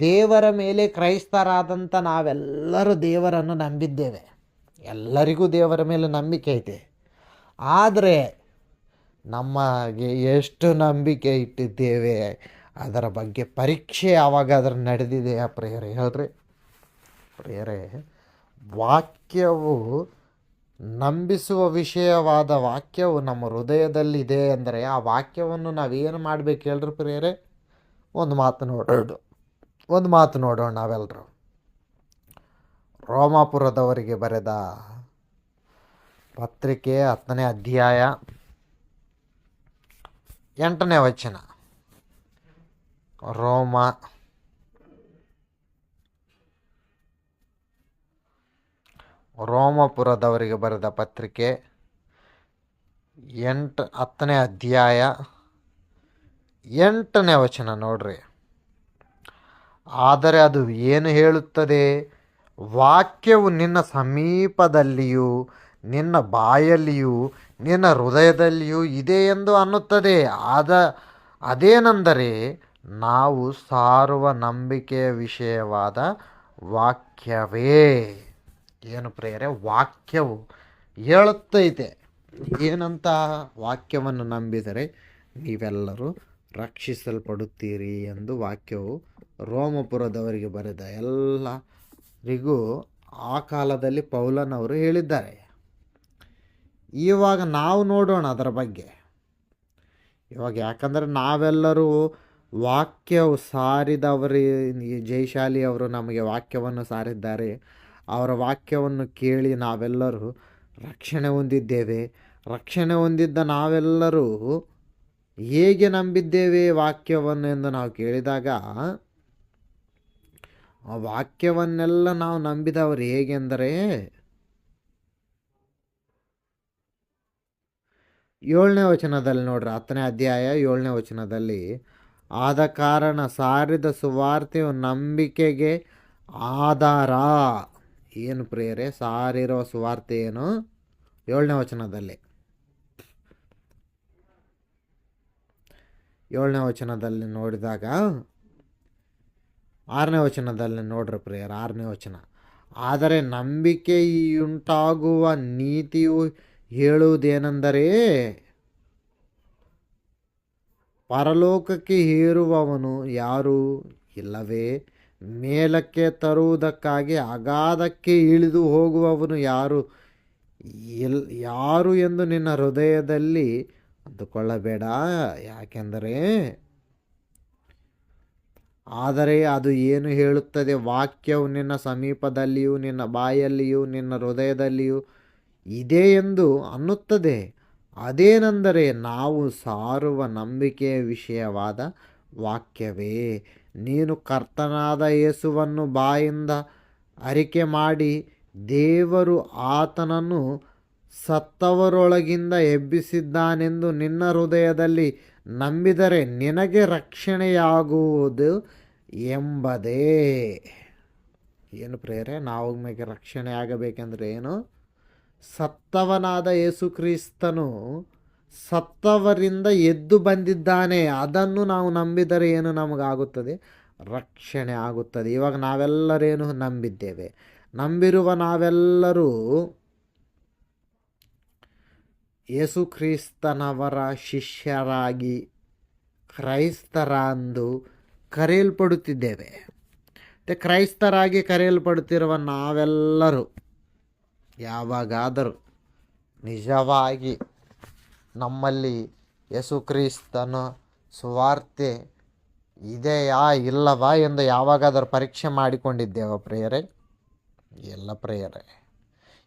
ದೇವರ ಮೇಲೆ ಕ್ರೈಸ್ತರಾದಂಥ ನಾವೆಲ್ಲರೂ ದೇವರನ್ನು ನಂಬಿದ್ದೇವೆ. ಎಲ್ಲರಿಗೂ ದೇವರ ಮೇಲೆ ನಂಬಿಕೆ ಐತೆ. ಆದರೆ ನಮಗೆ ಎಷ್ಟು ನಂಬಿಕೆ ಇಟ್ಟಿದ್ದೇವೆ ಅದರ ಬಗ್ಗೆ ಪರೀಕ್ಷೆ ಯಾವಾಗಾದ್ರೂ ನಡೆದಿದೆಯಾ ಪ್ರಿಯರೇ? ಹೇಳ್ರಿ ಪ್ರಿಯರೇ, ವಾಕ್ಯವು ನಂಬಿಸುವ ವಿಷಯವಾದ ವಾಕ್ಯವು ನಮ್ಮ ಹೃದಯದಲ್ಲಿದೆ ಅಂದರೆ ಆ ವಾಕ್ಯವನ್ನು ನಾವೇನು ಮಾಡಬೇಕು ಹೇಳ್ರಿ ಪ್ರಿಯರೇ? ಒಂದು ಮಾತು ನೋಡೋಣ ನಾವೆಲ್ಲರೂ. ರೋಮಾಪುರದವರಿಗೆ ಬರೆದ ಪತ್ರಿಕೆ 10ನೇ ಅಧ್ಯಾಯ 8ನೇ ವಚನ. ರೋಮಾಪುರದವರಿಗೆ ಬರೆದ ಪತ್ರಿಕೆ 10ನೇ ಅಧ್ಯಾಯ 8ನೇ ವಚನ ನೋಡ್ರಿ. ಆದರೆ ಅದು ಏನು ಹೇಳುತ್ತದೆ? ವಾಕ್ಯವು ನಿನ್ನ ಸಮೀಪದಲ್ಲಿಯೂ ನಿನ್ನ ಬಾಯಲ್ಲಿಯೂ ನಿನ್ನ ಹೃದಯದಲ್ಲಿಯೂ ಇದೆ ಎಂದು ಅನ್ನುತ್ತದೆ. ಅದೇನೆಂದರೆ ನಾವು ಸಾರುವ ನಂಬಿಕೆಯ ವಿಷಯವಾದ ವಾಕ್ಯವೇ. ಏನು ಪ್ರಿಯರೇ? ವಾಕ್ಯವು ಹೇಳುತ್ತೈತೆ ಏನಂತ? ವಾಕ್ಯವನ್ನು ನಂಬಿದರೆ ನೀವೆಲ್ಲರೂ ರಕ್ಷಿಸಲ್ಪಡುತ್ತೀರಿ ಎಂದು ವಾಕ್ಯವು ರೋಮಪುರದವರಿಗೆ ಬರೆದ ಎಲ್ಲರಿಗೂ ಆ ಕಾಲದಲ್ಲಿ ಪೌಲನವರು ಹೇಳಿದ್ದಾರೆ. ಇವಾಗ ನಾವು ನೋಡೋಣ ಅದರ ಬಗ್ಗೆ. ಇವಾಗ ಯಾಕಂದರೆ ನಾವೆಲ್ಲರೂ ವಾಕ್ಯವು ಸಾರಿದವರು, ಜಯಶಾಲಿ ಅವರು ನಮಗೆ ವಾಕ್ಯವನ್ನು ಸಾರಿದ್ದಾರೆ. ಅವರ ವಾಕ್ಯವನ್ನು ಕೇಳಿ ನಾವೆಲ್ಲರೂ ರಕ್ಷಣೆ ಹೊಂದಿದ್ದೇವೆ. ರಕ್ಷಣೆ ಹೊಂದಿದ್ದ ನಾವೆಲ್ಲರೂ ಹೇಗೆ ನಂಬಿದ್ದೇವೆ ವಾಕ್ಯವನ್ನು ಎಂದು ನಾವು ಕೇಳಿದಾಗ, ಆ ವಾಕ್ಯವನ್ನೆಲ್ಲ ನಾವು ನಂಬಿದವರು ಹೇಗೆಂದರೆ 7ನೇ ವಚನದಲ್ಲಿ ನೋಡ್ರಿ, 10ನೇ ಅಧ್ಯಾಯ 7ನೇ ವಚನದಲ್ಲಿ, ಆದ ಕಾರಣ ಸಾರಿದ ಸುವಾರ್ತೆಯು ನಂಬಿಕೆಗೆ ಆಧಾರ. ಏನು ಪ್ರಿಯರೇ, ಸಾರಿರೋ ಸುವಾರ್ತೆ ಏನು? 7ನೇ ವಚನದಲ್ಲಿ 7ನೇ ವಚನದಲ್ಲಿ ನೋಡಿದಾಗ 6ನೇ ವಚನದಲ್ಲಿ ನೋಡ್ರಿ ಪ್ರಿಯರ್, 6ನೇ ವಚನ, ಆದರೆ ನಂಬಿಕೆಯುಂಟಾಗುವ ನೀತಿಯು ಹೇಳುವುದೇನೆಂದರೆ, ಪರಲೋಕಕ್ಕೆ ಏರುವವನು ಯಾರೂ ಇಲ್ಲವೇ, ಮೇಲಕ್ಕೆ ತರುವುದಕ್ಕಾಗಿ ಅಗಾಧಕ್ಕೆ ಇಳಿದು ಹೋಗುವವನು ಯಾರು ಎಂದು ನಿನ್ನ ಹೃದಯದಲ್ಲಿ ಅಂದುಕೊಳ್ಳಬೇಡ. ಯಾಕೆಂದರೆ ಆದರೆ ಅದು ಏನು ಹೇಳುತ್ತದೆ, ವಾಕ್ಯವು ನಿನ್ನ ಸಮೀಪದಲ್ಲಿಯೂ ನಿನ್ನ ಬಾಯಲ್ಲಿಯೂ ನಿನ್ನ ಹೃದಯದಲ್ಲಿಯೂ ಇದೆ ಎಂದು ಅನ್ನುತ್ತದೆ. ಅದೇನೆಂದರೆ, ನಾವು ಸಾರುವ ನಂಬಿಕೆಯ ವಿಷಯವಾದ ವಾಕ್ಯವೇ. ನೀನು ಕರ್ತನಾದ ಯೇಸುವನ್ನು ಬಾಯಿಂದ ಅರಿಕೆ ಮಾಡಿ ದೇವರು ಆತನನ್ನು ಸತ್ತವರೊಳಗಿಂದ ಎಬ್ಬಿಸಿದ್ದಾನೆಂದು ನಿನ್ನ ಹೃದಯದಲ್ಲಿ ನಂಬಿದರೆ ನಿನಗೆ ರಕ್ಷಣೆಯಾಗುವುದು ಎಂಬುದೇ. ಏನು ಪ್ರೇರೆ, ನಾವು ನಮಗೆ ರಕ್ಷಣೆ ಆಗಬೇಕೆಂದರೆ ಏನು? ಸತ್ತವನಾದ ಯೇಸು ಕ್ರಿಸ್ತನು ಸತ್ತವರಿಂದ ಎದ್ದು ಬಂದಿದ್ದಾನೆ, ಅದನ್ನು ನಾವು ನಂಬಿದರೆ ಏನು ನಮಗಾಗುತ್ತದೆ? ರಕ್ಷಣೆ ಆಗುತ್ತದೆ. ಇವಾಗ ನಾವೆಲ್ಲರೇನು ನಂಬಿದ್ದೇವೆ? ನಂಬಿರುವ ನಾವೆಲ್ಲರೂ ಯೇಸು ಕ್ರಿಸ್ತನವರ ಶಿಷ್ಯರಾಗಿ ಕ್ರೈಸ್ತರಂದು ಕರೆಯಲ್ಪಡುತ್ತಿದ್ದೇವೆ. ಮತ್ತು ಕ್ರೈಸ್ತರಾಗಿ ಕರೆಯಲ್ಪಡುತ್ತಿರುವ ನಾವೆಲ್ಲರೂ ಯಾವಾಗಾದರೂ ನಿಜವಾಗಿ ನಮ್ಮಲ್ಲಿ ಯೇಸು ಕ್ರಿಸ್ತನ ಸುವಾರ್ತೆ ಇದೆಯಾ ಇಲ್ಲವಾ ಎಂದು ಯಾವಾಗಾದರೂ ಪರೀಕ್ಷೆ ಮಾಡಿಕೊಂಡಿದ್ದೇವೆ ಪ್ರೇಯರೇ? ಎಲ್ಲ ಪ್ರೇಯರೇ,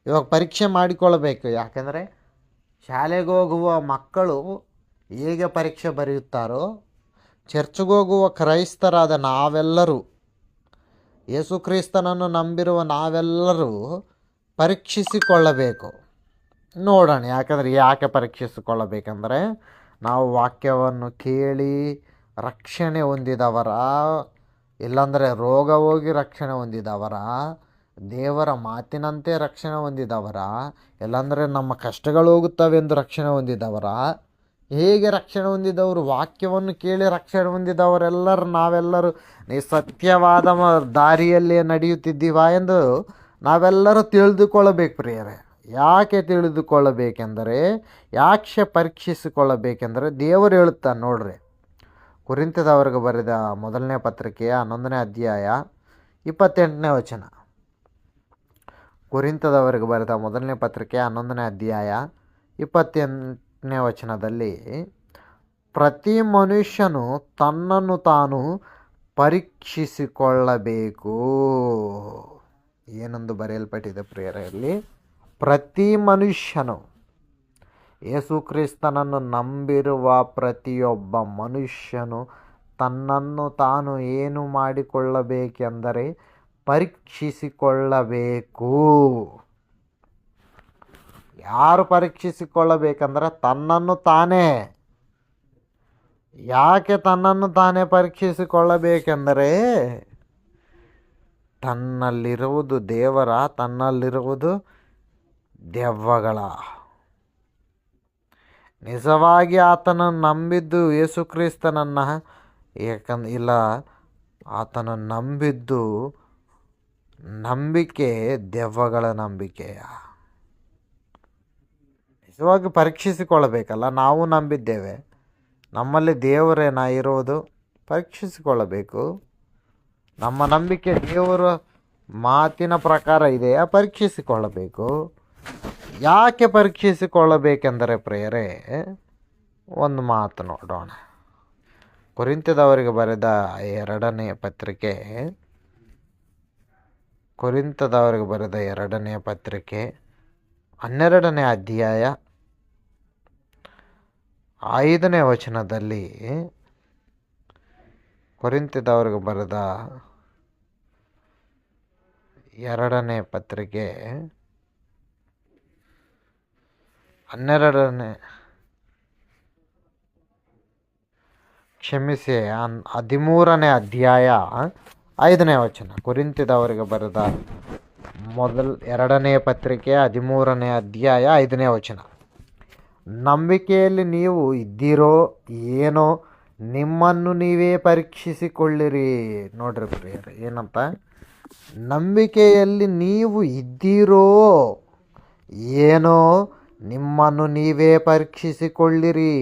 ಇವಾಗ ಪರೀಕ್ಷೆ ಮಾಡಿಕೊಳ್ಬೇಕು. ಯಾಕೆಂದರೆ ಶಾಲೆಗೆ ಹೋಗುವ ಮಕ್ಕಳು ಹೇಗೆ ಪರೀಕ್ಷೆ ಬರೆಯುತ್ತಾರೋ, ಚರ್ಚ್ಗೆ ಹೋಗುವ ಕ್ರೈಸ್ತರಾದ ನಾವೆಲ್ಲರೂ, ಯೇಸು ಕ್ರಿಸ್ತನನ್ನು ನಂಬಿರುವ ನಾವೆಲ್ಲರೂ ಪರೀಕ್ಷಿಸಿಕೊಳ್ಳಬೇಕು. ನೋಡೋಣ. ಯಾಕೆ ಪರೀಕ್ಷಿಸಿಕೊಳ್ಳಬೇಕೆಂದರೆ, ನಾವು ವಾಕ್ಯವನ್ನು ಕೇಳಿ ರಕ್ಷಣೆ ಹೊಂದಿದವರ, ಇಲ್ಲಾಂದರೆ ರೋಗ ಹೋಗಿ ರಕ್ಷಣೆ ಹೊಂದಿದವರ, ದೇವರ ಮಾತಿನಂತೆ ರಕ್ಷಣೆ ಹೊಂದಿದವರ, ಇಲ್ಲಾಂದರೆ ನಮ್ಮ ಕಷ್ಟಗಳು ಹೋಗುತ್ತವೆ ಎಂದು ರಕ್ಷಣೆ ಹೊಂದಿದವರ, ಹೇಗೆ ರಕ್ಷಣೆ ಹೊಂದಿದವರು? ವಾಕ್ಯವನ್ನು ಕೇಳಿ ರಕ್ಷಣೆ ಹೊಂದಿದವರೆಲ್ಲರೂ ನಾವೆಲ್ಲರೂ ಸತ್ಯವಾದ ದಾರಿಯಲ್ಲೇ ನಡೆಯುತ್ತಿದ್ದೀವಾ ಎಂದು ನಾವೆಲ್ಲರೂ ತಿಳಿದುಕೊಳ್ಳಬೇಕು ಪ್ರಿಯರೇ. ಯಾಕೆ ತಿಳಿದುಕೊಳ್ಳಬೇಕೆಂದರೆ, ಯಾಕೆ ಪರೀಕ್ಷಿಸಿಕೊಳ್ಳಬೇಕೆಂದರೆ, ದೇವರು ಹೇಳುತ್ತಾನೆ ನೋಡ್ರಿ, ಕೊರಿಂಥದವರಿಗೆ ಬರೆದ ಮೊದಲನೇ ಪತ್ರಿಕೆಯ 11ನೇ ಅಧ್ಯಾಯ 28ನೇ ವಚನ. ಕೊರಿಂಥದವರಿಗೆ ಬರೆದ ಮೊದಲನೇ ಪತ್ರಿಕೆಯ 11ನೇ ಅಧ್ಯಾಯ 28ನೇ ವಚನದಲ್ಲಿ, ಪ್ರತಿ ಮನುಷ್ಯನು ತನ್ನನ್ನು ತಾನು ಪರೀಕ್ಷಿಸಿಕೊಳ್ಳಬೇಕು. ಏನೆಂದು ಬರೆಯಲ್ಪಟ್ಟಿದೆ ಪ್ರಿಯರಲ್ಲಿ? ಪ್ರತಿ ಮನುಷ್ಯನು, ಯೇಸು ಕ್ರಿಸ್ತನನ್ನು ನಂಬಿರುವ ಪ್ರತಿಯೊಬ್ಬ ಮನುಷ್ಯನು ತನ್ನನ್ನು ತಾನು ಏನು ಮಾಡಿಕೊಳ್ಳಬೇಕೆಂದರೆ ಪರೀಕ್ಷಿಸಿಕೊಳ್ಳಬೇಕು. ಯಾರು ಪರೀಕ್ಷಿಸಿಕೊಳ್ಳಬೇಕಂದ್ರೆ ತನ್ನನ್ನು ತಾನೇ. ಯಾಕೆ ತನ್ನನ್ನು ತಾನೇ ಪರೀಕ್ಷಿಸಿಕೊಳ್ಳಬೇಕೆಂದರೆ, ತನ್ನಲ್ಲಿರುವುದು ದೇವರ, ತನ್ನಲ್ಲಿರುವುದು ದೆವ್ವಗಳ. ನಿಜವಾಗಿ ಆತನನ್ನು ನಂಬಿದ್ದು ಯೇಸು ಕ್ರಿಸ್ತನನ್ನು, ಇಲ್ಲ, ಆತನನ್ನು ನಂಬಿದ್ದು ನಂಬಿಕೆ ದೆವ್ವಗಳ ನಂಬಿಕೆಯ. ನಿಜವಾಗಿ ಪರೀಕ್ಷಿಸಿಕೊಳ್ಳಬೇಕಲ್ಲ. ನಾವು ನಂಬಿದ್ದೇವೆ, ನಮ್ಮಲ್ಲಿ ದೇವರೇನ ಇರೋದು? ಪರೀಕ್ಷಿಸಿಕೊಳ್ಳಬೇಕು. ನಮ್ಮ ನಂಬಿಕೆ ದೇವರ ಮಾತಿನ ಪ್ರಕಾರ ಇದೆಯಾ? ಪರೀಕ್ಷಿಸಿಕೊಳ್ಳಬೇಕು. ಯಾಕೆ ಪರೀಕ್ಷಿಸಿಕೊಳ್ಳಬೇಕೆಂದರೆ ಪ್ರೇಯರೇ, ಒಂದು ಮಾತು ನೋಡೋಣ. ಕೊರಿಂಥದವರಿಗೆ ಬರೆದ 2ನೇ ಪತ್ರಿಕೆ, ಕೊರಿಂಥದವರಿಗೆ ಬರೆದ 2ನೇ ಪತ್ರಿಕೆ 12ನೇ ಅಧ್ಯಾಯ 5ನೇ ವಚನದಲ್ಲಿ, ಕೊರಿಂಥದವರಿಗೆ ಬರೆದ 2ನೇ ಪತ್ರಿಕೆ 12ನೇ ಕ್ಷಮಿಸಿ 13ನೇ ಅಧ್ಯಾಯ 5ನೇ ವಚನ. ಕೊರಿಂಥದವರಿಗೆ ಬರೆದ 2ನೇ ಪತ್ರಿಕೆ 13ನೇ ಅಧ್ಯಾಯ 5ನೇ ವಚನ. ನಂಬಿಕೆಯಲ್ಲಿ ನೀವು ಇದ್ದೀರೋ ಏನೋ ನಿಮ್ಮನ್ನು ನೀವೇ ಪರೀಕ್ಷಿಸಿಕೊಳ್ಳಿರಿ. ನೋಡ್ರಿ ಪ್ರಿಯರೇ, ಏನಂತ? ನಂಬಿಕೆಯಲ್ಲಿ ನೀವು ಇದ್ದೀರೋ ಏನೋ ನಿಮ್ಮನ್ನು ನೀವೇ ಪರೀಕ್ಷಿಸಿಕೊಳ್ಳಿರಿ,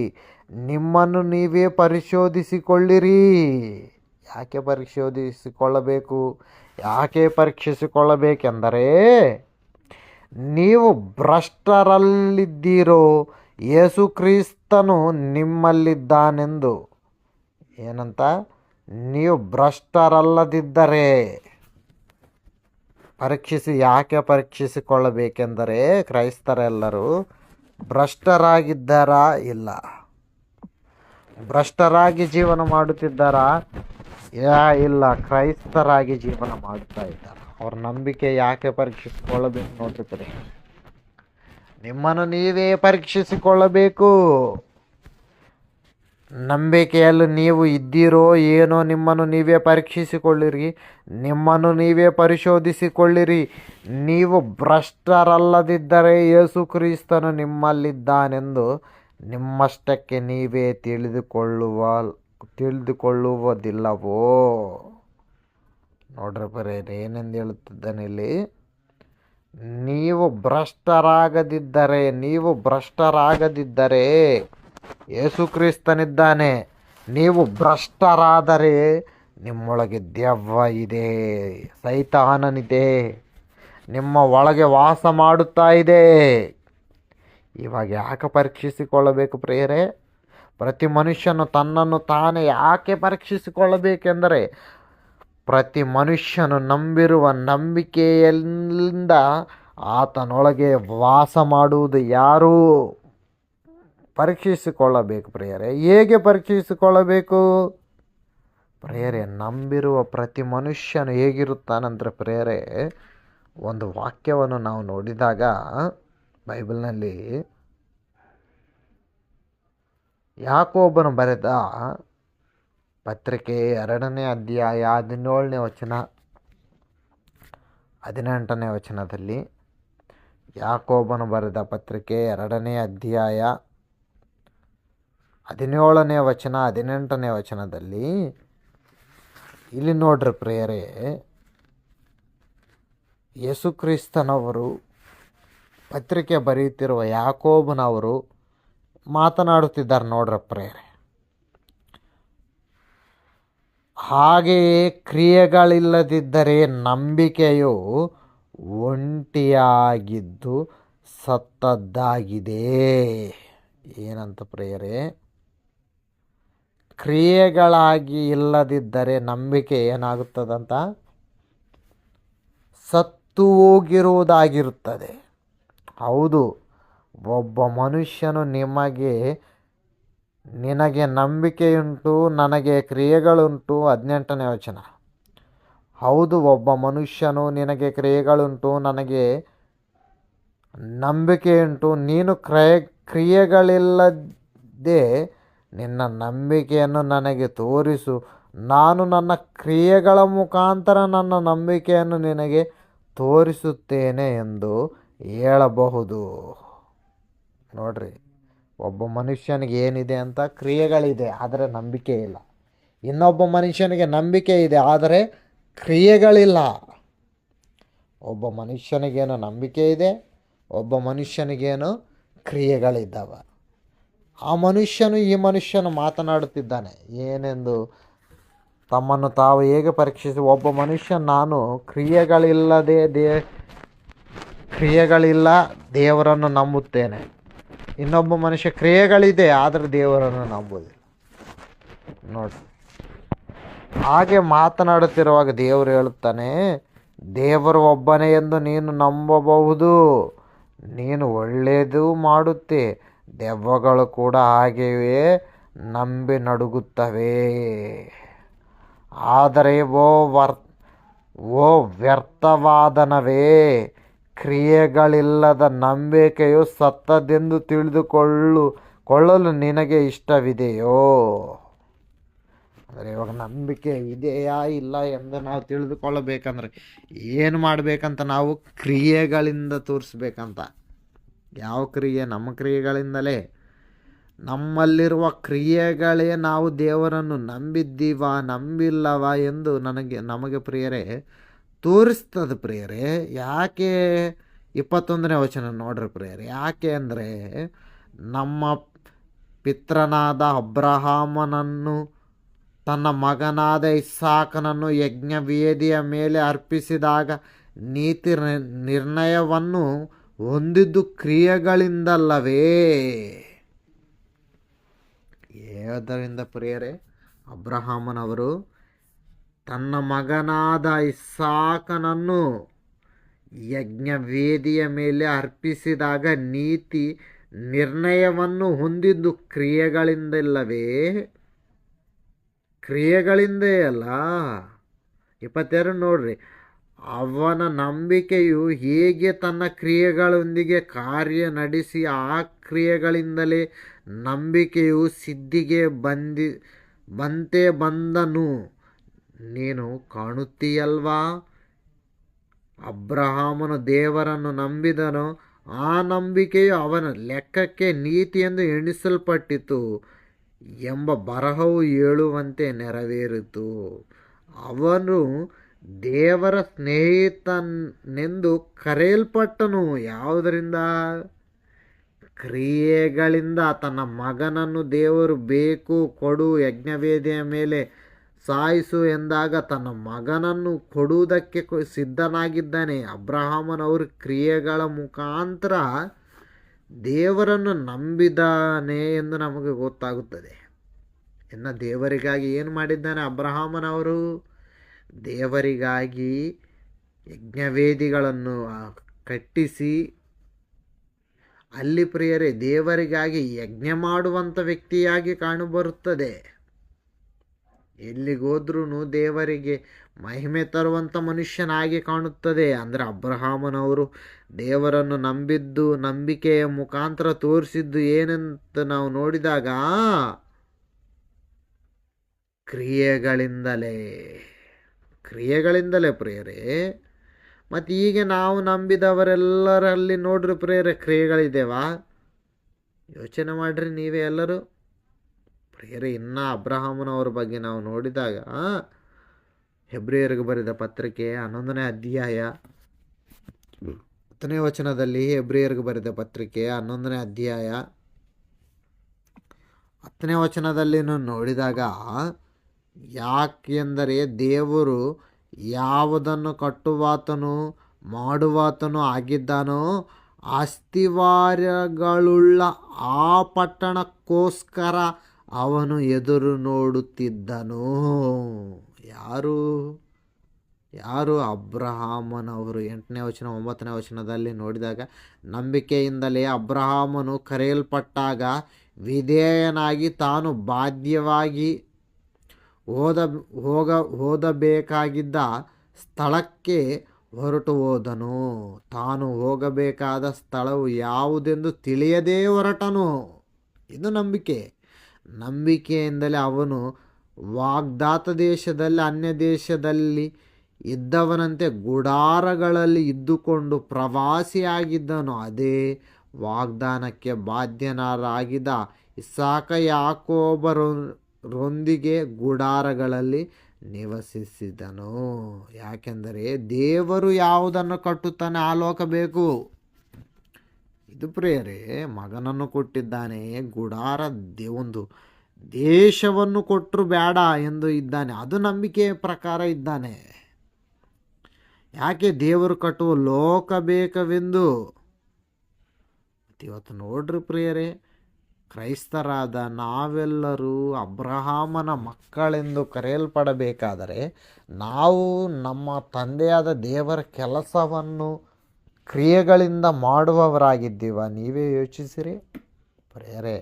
ನಿಮ್ಮನ್ನು ನೀವೇ ಪರಿಶೋಧಿಸಿಕೊಳ್ಳಿರಿ. ಯಾಕೆ ಪರಿಶೋಧಿಸಿಕೊಳ್ಳಬೇಕು? ಯಾಕೆ ಪರೀಕ್ಷಿಸಿಕೊಳ್ಳಬೇಕೆಂದರೆ ನೀವು ಭ್ರಷ್ಟರಲ್ಲಿದ್ದೀರೋ ಯೇಸು ಕ್ರಿಸ್ತನು ನಿಮ್ಮಲ್ಲಿದ್ದಾನೆಂದು. ಏನಂತ? ನೀವು ಭ್ರಷ್ಟರಲ್ಲದಿದ್ದರೆ. ಯಾಕೆ ಪರೀಕ್ಷಿಸಿಕೊಳ್ಳಬೇಕೆಂದರೆ ಕ್ರೈಸ್ತರೆಲ್ಲರೂ ಭ್ರಷ್ಟರಾಗಿದ್ದಾರಾ? ಇಲ್ಲ. ಭ್ರಷ್ಟರಾಗಿ ಜೀವನ ಮಾಡುತ್ತಿದ್ದಾರಾ? ಇಲ್ಲ, ಕ್ರೈಸ್ತರಾಗಿ ಜೀವನ ಮಾಡುತ್ತಾ ಇದ್ದಾರೆ. ಅವ್ರ ನಂಬಿಕೆ ಯಾಕೆ ಪರೀಕ್ಷಿಸಿಕೊಳ್ಳಬೇಕು ನೋಡ್ತಿದ್ದಾರೆ. ನಿಮ್ಮನ್ನು ನೀವೇ ಪರೀಕ್ಷಿಸಿಕೊಳ್ಳಬೇಕು. ನಂಬಿಕೆಯಲ್ಲಿ ನೀವು ಇದ್ದೀರೋ ಏನೋ ನಿಮ್ಮನ್ನು ನೀವೇ ಪರೀಕ್ಷಿಸಿಕೊಳ್ಳಿರಿ, ನಿಮ್ಮನ್ನು ನೀವೇ ಪರಿಶೋಧಿಸಿಕೊಳ್ಳಿರಿ. ನೀವು ಭ್ರಷ್ಟರಲ್ಲದಿದ್ದರೆ ಯೇಸು ಕ್ರಿಸ್ತನು ನಿಮ್ಮಲ್ಲಿದ್ದಾನೆಂದು ನಿಮ್ಮಷ್ಟಕ್ಕೆ ನೀವೇ ತಿಳಿದುಕೊಳ್ಳುವುದಿಲ್ಲವೋ? ನೋಡ್ರಿ ಬರೀ ಏನೆಂದು ಹೇಳುತ್ತಿದ್ದಾನೆ ಇಲ್ಲಿ. ನೀವು ಭ್ರಷ್ಟರಾಗದಿದ್ದರೆ ಯೇಸು ಕ್ರಿಸ್ತನಿದ್ದಾನೆ. ನೀವು ಭ್ರಷ್ಟರಾದರೆ ನಿಮ್ಮೊಳಗೆ ದೆವ್ವ ಇದೆ, ಸೈತಾನನಿದೆ, ನಿಮ್ಮ ಒಳಗೆ ವಾಸ ಮಾಡುತ್ತಾ ಇದೆ. ಇವಾಗ ಯಾಕೆ ಪರೀಕ್ಷಿಸಿಕೊಳ್ಳಬೇಕು ಪ್ರಿಯರೇ? ಪ್ರತಿ ಮನುಷ್ಯನು ತನ್ನನ್ನು ತಾನೇ ಯಾಕೆ ಪರೀಕ್ಷಿಸಿಕೊಳ್ಳಬೇಕೆಂದರೆ ಪ್ರತಿ ಮನುಷ್ಯನು ನಂಬಿರುವ ನಂಬಿಕೆಯಿಂದ ಆತನೊಳಗೆ ವಾಸ ಮಾಡುವುದು ಯಾರು? ಪರೀಕ್ಷಿಸಿಕೊಳ್ಳಬೇಕು ಪ್ರಿಯರೇ. ಹೇಗೆ ಪರೀಕ್ಷಿಸಿಕೊಳ್ಳಬೇಕು ಪ್ರಿಯರೇ? ನಂಬಿರುವ ಪ್ರತಿ ಮನುಷ್ಯನು ಹೇಗಿರುತ್ತಾನಂದ್ರೆ ಪ್ರಿಯರೇ, ಒಂದು ವಾಕ್ಯವನ್ನು ನಾವು ನೋಡಿದಾಗ ಬೈಬಲ್ನಲ್ಲಿ ಯಾಕೋಬನು ಬರೆದ ಪತ್ರಿಕೆ 2ನೇ ಅಧ್ಯಾಯ 17ನೇ ವಚನ 18ನೇ ವಚನದಲ್ಲಿ, ಯಾಕೋಬನು ಬರೆದ ಪತ್ರಿಕೆ 2ನೇ ಅಧ್ಯಾಯ 17ನೇ ವಚನ 18ನೇ ವಚನದಲ್ಲಿ ಇಲ್ಲಿ ನೋಡ್ರಿ ಪ್ರಿಯರೇ, ಯೇಸು ಕ್ರಿಸ್ತನವರು ಪತ್ರಿಕೆ ಬರೆಯುತ್ತಿರುವ ಯಾಕೋಬನವರು ಮಾತನಾಡುತ್ತಿದ್ದಾರೆ ನೋಡ್ರಿ ಪ್ರಿಯರೇ. ಹಾಗೆಯೇ ಕ್ರಿಯೆಗಳಿಲ್ಲದಿದ್ದರೆ ನಂಬಿಕೆಯು ಒಂಟಿಯಾಗಿದ್ದು ಸತ್ತದ್ದಾಗಿದೆ. ಏನಂತ ಪ್ರಿಯರೇ? ಕ್ರಿಯೆಗಳಾಗಿ ಇಲ್ಲದಿದ್ದರೆ ನಂಬಿಕೆ ಏನಾಗುತ್ತದಂತ? ಸತ್ತು ಹೋಗಿರುವುದಾಗಿರುತ್ತದೆ. ಹೌದು, ಒಬ್ಬ ಮನುಷ್ಯನು ನಿನಗೆ ನಂಬಿಕೆಯುಂಟು, ನನಗೆ ಕ್ರಿಯೆಗಳುಂಟು. 18ನೇ ವಚನ. ಹೌದು, ಒಬ್ಬ ಮನುಷ್ಯನು ನಿನಗೆ ಕ್ರಿಯೆಗಳುಂಟು, ನನಗೆ ನಂಬಿಕೆಯುಂಟು. ನೀನು ಕ್ರಿಯೆಗಳಿಲ್ಲದೆ ನಿನ್ನ ನಂಬಿಕೆಯನ್ನು ನನಗೆ ತೋರಿಸು, ನಾನು ನನ್ನ ಕ್ರಿಯೆಗಳ ಮುಖಾಂತರ ನನ್ನ ನಂಬಿಕೆಯನ್ನು ನಿನಗೆ ತೋರಿಸುತ್ತೇನೆ ಎಂದು ಹೇಳಬಹುದು. ನೋಡ್ರಿ, ಒಬ್ಬ ಮನುಷ್ಯನಿಗೆ ಏನಿದೆ ಅಂತ? ಕ್ರಿಯೆಗಳಿದೆ, ಆದರೆ ನಂಬಿಕೆ ಇಲ್ಲ. ಇನ್ನೊಬ್ಬ ಮನುಷ್ಯನಿಗೆ ನಂಬಿಕೆ ಇದೆ, ಆದರೆ ಕ್ರಿಯೆಗಳಿಲ್ಲ. ಒಬ್ಬ ಮನುಷ್ಯನಿಗೇನು ನಂಬಿಕೆ ಇದೆ, ಒಬ್ಬ ಮನುಷ್ಯನಿಗೇನು ಕ್ರಿಯೆಗಳಿದ್ದಾವೆ. ಆ ಮನುಷ್ಯನು ಈ ಮನುಷ್ಯನು ಮಾತನಾಡುತ್ತಿದ್ದಾನೆ ಏನೆಂದು? ತಮ್ಮನ್ನು ತಾವು ಹೇಗೆ ಪರೀಕ್ಷಿಸಿ, ಒಬ್ಬ ಮನುಷ್ಯ ನಾನು ಕ್ರಿಯೆಗಳಿಲ್ಲ ದೇವರನ್ನು ನಂಬುತ್ತೇನೆ, ಇನ್ನೊಬ್ಬ ಮನುಷ್ಯ ಕ್ರಿಯೆಗಳಿದೆ ಆದರೆ ದೇವರನ್ನು ನಂಬುವುದಿಲ್ಲ. ನೋಡಿ, ಹಾಗೆ ಮಾತನಾಡುತ್ತಿರುವಾಗ ದೇವರು ಹೇಳುತ್ತಾನೆ, ದೇವರು ಒಬ್ಬನೇ ಎಂದು ನೀನು ನಂಬಬಹುದು, ನೀನು ಒಳ್ಳೆಯದು ಮಾಡುತ್ತೆ, ದೆವ್ವಗಳು ಕೂಡ ಹಾಗೆಯೇ ನಂಬಿ ನಡುಗುತ್ತವೆ. ಆದರೆ ಓ ವ್ಯರ್ಥವಾದನವೇ, ಕ್ರಿಯೆಗಳಿಲ್ಲದ ನಂಬಿಕೆಯು ಸತ್ತದೆಂದು ತಿಳಿದುಕೊಳ್ಳಲು ನಿನಗೆ ಇಷ್ಟವಿದೆಯೋ? ಅಂದರೆ ಇವಾಗ ನಂಬಿಕೆ ಇದೆಯಾ ಇಲ್ಲ ಎಂದು ನಾವು ತಿಳಿದುಕೊಳ್ಳಬೇಕಂದ್ರೆ ಏನು ಮಾಡಬೇಕಂತ ನಾವು ಕ್ರಿಯೆಗಳಿಂದ ತೋರಿಸ್ಬೇಕಂತ. ಯಾವ ಕ್ರಿಯೆ? ನಮ್ಮ ಕ್ರಿಯೆಗಳಿಂದಲೇ. ನಮ್ಮಲ್ಲಿರುವ ಕ್ರಿಯೆಗಳೇ ನಾವು ದೇವರನ್ನು ನಂಬಿದ್ದೀವ ನಂಬಿಲ್ಲವ ಎಂದು ನಮಗೆ ಪ್ರಿಯರೇ ತೋರಿಸ್ತದೆ ಪ್ರಿಯರೇ. ಯಾಕೆ? 21ನೇ ವಚನ ನೋಡ್ರಿ ಪ್ರಿಯರೇ. ಯಾಕೆ ಅಂದರೆ ನಮ್ಮ ಪಿತ್ರನಾದ ಅಬ್ರಹಾಮನನ್ನು ತನ್ನ ಮಗನಾದ ಇಸ್ಸಾಕನನ್ನು ಯಜ್ಞವೇದಿಯ ಮೇಲೆ ಅರ್ಪಿಸಿದಾಗ ನೀತಿ ನಿರ್ಣಯವನ್ನು ಹೊಂದಿದ್ದು ಕ್ರಿಯೆಗಳಿಂದಲ್ಲವೇ? ಯಾವುದರಿಂದ ಪ್ರಿಯರೇ? ಅಬ್ರಹಾಮನವರು ತನ್ನ ಮಗನಾದ ಇಸ್ಸಾಕನನ್ನು ಯಜ್ಞವೇದಿಯ ಮೇಲೆ ಅರ್ಪಿಸಿದಾಗ ನೀತಿ ನಿರ್ಣಯವನ್ನು ಹೊಂದಿದ್ದು ಕ್ರಿಯೆಗಳಿಂದಲ್ಲವೇ? ಕ್ರಿಯೆಗಳಿಂದೇ ಅಲ್ಲ. 22 ನೋಡ್ರಿ. ಅವನ ನಂಬಿಕೆಯು ಹೇಗೆ ತನ್ನ ಕ್ರಿಯೆಗಳೊಂದಿಗೆ ಕಾರ್ಯ ನಡೆಸಿ ಆ ಕ್ರಿಯೆಗಳಿಂದಲೇ ನಂಬಿಕೆಯು ಸಿದ್ಧಿಗೆ ಬಂದನು ನೀನು ಕಾಣುತ್ತೀಯಲ್ವಾ? ಅಬ್ರಹಾಮನು ದೇವರನ್ನು ನಂಬಿದನು, ಆ ನಂಬಿಕೆಯು ಅವನ ಲೆಕ್ಕಕ್ಕೆ ನೀತಿಯೆಂದು ಎಣಿಸಲ್ಪಟ್ಟಿತು ಎಂಬ ಬರಹವು ಹೇಳುವಂತೆ ನೆರವೇರಿತು. ಅವನು ದೇವರ ಸ್ನೇಹಿತನೆಂದು ಕರೆಯಲ್ಪಟ್ಟನು. ಯಾವುದರಿಂದ? ಕ್ರಿಯೆಗಳಿಂದ. ತನ್ನ ಮಗನನ್ನು ದೇವರು ಬೇಕು, ಕೊಡು, ಯಜ್ಞವೇದಿಯ ಮೇಲೆ ಸಾಯಿಸು ಎಂದಾಗ ತನ್ನ ಮಗನನ್ನು ಕೊಡುವುದಕ್ಕೆ ಸಿದ್ಧನಾಗಿದ್ದಾನೆ. ಅಬ್ರಹಾಮನವರು ಕ್ರಿಯೆಗಳ ಮುಖಾಂತರ ದೇವರನ್ನು ನಂಬಿದ್ದಾನೆ ಎಂದು ನಮಗೆ ಗೊತ್ತಾಗುತ್ತದೆ. ಇನ್ನು ದೇವರಿಗಾಗಿ ಏನು ಮಾಡಿದ್ದಾನೆ ಅಬ್ರಹಾಮನವರು? ದೇವರಿಗಾಗಿ ಯಜ್ಞವೇದಿಗಳನ್ನು ಕಟ್ಟಿಸಿ ಅಲ್ಲಿ ಪ್ರಿಯರೇ ದೇವರಿಗಾಗಿ ಯಜ್ಞ ಮಾಡುವಂಥ ವ್ಯಕ್ತಿಯಾಗಿ ಕಾಣಬರುತ್ತದೆ. ಎಲ್ಲಿಗೋದ್ರೂ ದೇವರಿಗೆ ಮಹಿಮೆ ತರುವಂಥ ಮನುಷ್ಯನಾಗಿ ಕಾಣುತ್ತದೆ. ಅಂದರೆ ಅಬ್ರಹಾಮನವರು ದೇವರನ್ನು ನಂಬಿದ್ದು, ನಂಬಿಕೆಯ ಮುಖಾಂತರ ತೋರಿಸಿದ್ದು ಏನಂತ ನಾವು ನೋಡಿದಾಗ ಕ್ರಿಯೆಗಳಿಂದಲೇ ಪ್ರಿಯರೇ. ಮತ್ತು ಈಗ ನಾವು ನಂಬಿದವರೆಲ್ಲರಲ್ಲಿ ನೋಡ್ರಿ ಪ್ರಿಯರೇ ಕ್ರಿಯೆಗಳಿದ್ದೇವಾ? ಯೋಚನೆ ಮಾಡ್ರಿ ನೀವೇ ಎಲ್ಲರೂ ಪ್ರಿಯರೇ. ಇನ್ನು ಅಬ್ರಹಾಮನವ್ರ ಬಗ್ಗೆ ನಾವು ನೋಡಿದಾಗ ಹೆಬ್ರಿಯರಿಗೆ ಬರೆದ ಪತ್ರಿಕೆ 11ನೇ ಅಧ್ಯಾಯ 10ನೇ ವಚನದಲ್ಲಿ, ಹೆಬ್ರಿಯರಿಗೆ ಬರೆದ ಪತ್ರಿಕೆ 11ನೇ ಅಧ್ಯಾಯ 10ನೇ ವಚನದಲ್ಲಿ ನೋಡಿದಾಗ, ಯಾಕೆಂದರೆ ದೇವರು ಯಾವುದನ್ನು ಕಟ್ಟುವಾತನು ಮಾಡುವಾತನು ಆಗಿದ್ದಾನೋ ಅಸ್ತಿವಾರಗಳುಳ್ಳ ಆ ಪಟ್ಟಣಕ್ಕೋಸ್ಕರ ಅವನು ಎದುರು ನೋಡುತ್ತಿದ್ದನು. ಯಾರು? ಅಬ್ರಹಾಮನವರು. 8ನೇ ವಚನ 9ನೇ ವಚನದಲ್ಲಿ ನೋಡಿದಾಗ, ನಂಬಿಕೆಯಿಂದಲೇ ಅಬ್ರಹಾಮನು ಕರೆಯಲ್ಪಟ್ಟಾಗ ವಿಧೇಯನಾಗಿ ತಾನು ಬಾಧ್ಯವಾಗಿ ಹೋಗಬೇಕಾಗಿದ್ದ ಸ್ಥಳಕ್ಕೆ ಹೊರಟು ಹೋದನು. ತಾನು ಹೋಗಬೇಕಾದ ಸ್ಥಳವು ಯಾವುದೆಂದು ತಿಳಿಯದೇ ಹೊರಟನು. ಇದು ನಂಬಿಕೆಯಿಂದಲೇ ಅವನು ವಾಗ್ದಾತ ದೇಶದಲ್ಲಿ ಅನ್ಯ ದೇಶದಲ್ಲಿ ಇದ್ದವನಂತೆ ಗುಡಾರಗಳಲ್ಲಿ ಇದ್ದುಕೊಂಡು ಪ್ರವಾಸಿಯಾಗಿದ್ದನು. ಅದೇ ವಾಗ್ದಾನಕ್ಕೆ ಬಾಧ್ಯನರಾಗಿದ್ದ ಇಸಾಕ ಯಾಕೋಬರೊಂದಿಗೆ ಗುಡಾರಗಳಲ್ಲಿ ನಿವಸಿಸಿದನು. ಯಾಕೆಂದರೆ ದೇವರು ಯಾವುದನ್ನು ಕಟ್ಟುತ್ತಾನೆ ಆ ಲೋಕ ಬೇಕು. ಇದು ಪ್ರಿಯರೇ, ಮಗನನ್ನು ಕೊಟ್ಟಿದ್ದಾನೆ, ಗುಡಾರ ಒಂದು ದೇಶವನ್ನು ಕೊಟ್ಟರು ಬೇಡ ಎಂದು ಇದ್ದಾನೆ. ಅದು ನಂಬಿಕೆಯ ಪ್ರಕಾರ ಇದ್ದಾನೆ. ಯಾಕೆ? ದೇವರು ಕಟ್ಟುವ ಲೋಕ ಬೇಕವೆಂದು. ಇವತ್ತು ನೋಡ್ರಿ ಪ್ರಿಯರೇ, ಕ್ರೈಸ್ತರಾದ ನಾವೆಲ್ಲರೂ ಅಬ್ರಹಾಮನ ಮಕ್ಕಳೆಂದು ಕರೆಯಲ್ಪಡಬೇಕಾದರೆ ನಾವು ನಮ್ಮ ತಂದೆಯಾದ ದೇವರ ಕೆಲಸವನ್ನು ಕ್ರಿಯೆಗಳಿಂದ ಮಾಡುವವರಾಗಿದ್ದೀವ? ನೀವೇ ಯೋಚಿಸಿರಿ ಪ್ರಿಯರೇ.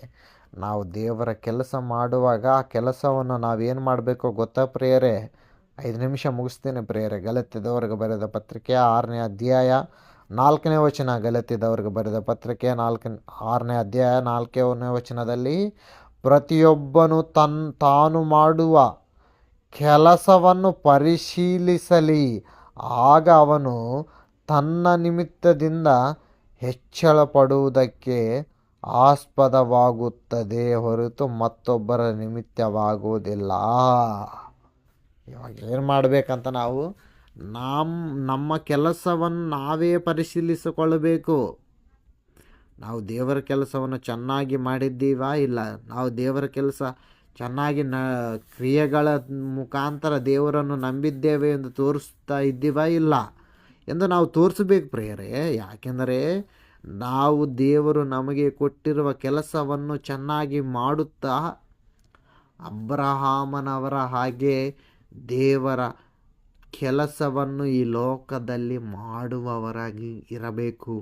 ನಾವು ದೇವರ ಕೆಲಸ ಮಾಡುವಾಗ ಆ ಕೆಲಸವನ್ನು ನಾವೇನು ಮಾಡಬೇಕು ಗೊತ್ತಾ ಪ್ರಿಯರೇ? 5 ನಿಮಿಷ ಮುಗಿಸ್ತೇನೆ ಪ್ರಿಯರೇ. ಗಲಾತ್ಯದವರಿಗೆ ಬರೆದ ಪತ್ರಿಕೆ 6ನೇ ಅಧ್ಯಾಯ 4ನೇ ವಚನ. ಗಲಾತ್ಯದವರಿಗೆ ಬರೆದ ಪತ್ರಿಕೆ 6ನೇ ಅಧ್ಯಾಯ 4ನೇ ವಚನದಲ್ಲಿ, ಪ್ರತಿಯೊಬ್ಬನು ತಾನು ಮಾಡುವ ಕೆಲಸವನ್ನು ಪರಿಶೀಲಿಸಲಿ, ಆಗ ಅವನು ತನ್ನ ನಿಮಿತ್ತದಿಂದ ಹೆಚ್ಚಳ ಪಡುವುದಕ್ಕೆ ಆಸ್ಪದವಾಗುತ್ತದೆ ಹೊರತು ಮತ್ತೊಬ್ಬರ ನಿಮಿತ್ತವಾಗುವುದಿಲ್ಲ. ಇವಾಗ ಏನು ಮಾಡಬೇಕಂತ ನಾವು ನಮ್ಮ ಕೆಲಸವನ್ನು ನಾವೇ ಪರಿಶೀಲಿಸಿಕೊಳ್ಳಬೇಕು. ನಾವು ದೇವರ ಕೆಲಸವನ್ನು ಚೆನ್ನಾಗಿ ಮಾಡಿದ್ದೀವಾ ಇಲ್ಲ, ನಾವು ದೇವರ ಕೆಲಸ ಚೆನ್ನಾಗಿ ಕ್ರಿಯೆಗಳ ಮುಖಾಂತರ ದೇವರನ್ನು ನಂಬಿದ್ದೇವೆ ಎಂದು ತೋರಿಸ್ತಾ ಇದ್ದೀವಾ ಇಲ್ಲ ಎಂದು ನಾವು ತೋರಿಸಬೇಕು ಪ್ರಿಯರೇ. ಯಾಕೆಂದರೆ ನಾವು ದೇವರು ನಮಗೆ ಕೊಟ್ಟಿರುವ ಕೆಲಸವನ್ನು ಚೆನ್ನಾಗಿ ಮಾಡುತ್ತಾ ಅಬ್ರಹಾಮನವರ ಹಾಗೆ ದೇವರ ಕೆಲಸವನ್ನು ಈ ಲೋಕದಲ್ಲಿ ಮಾಡುವವರಾಗಿ ಇರಬೇಕು,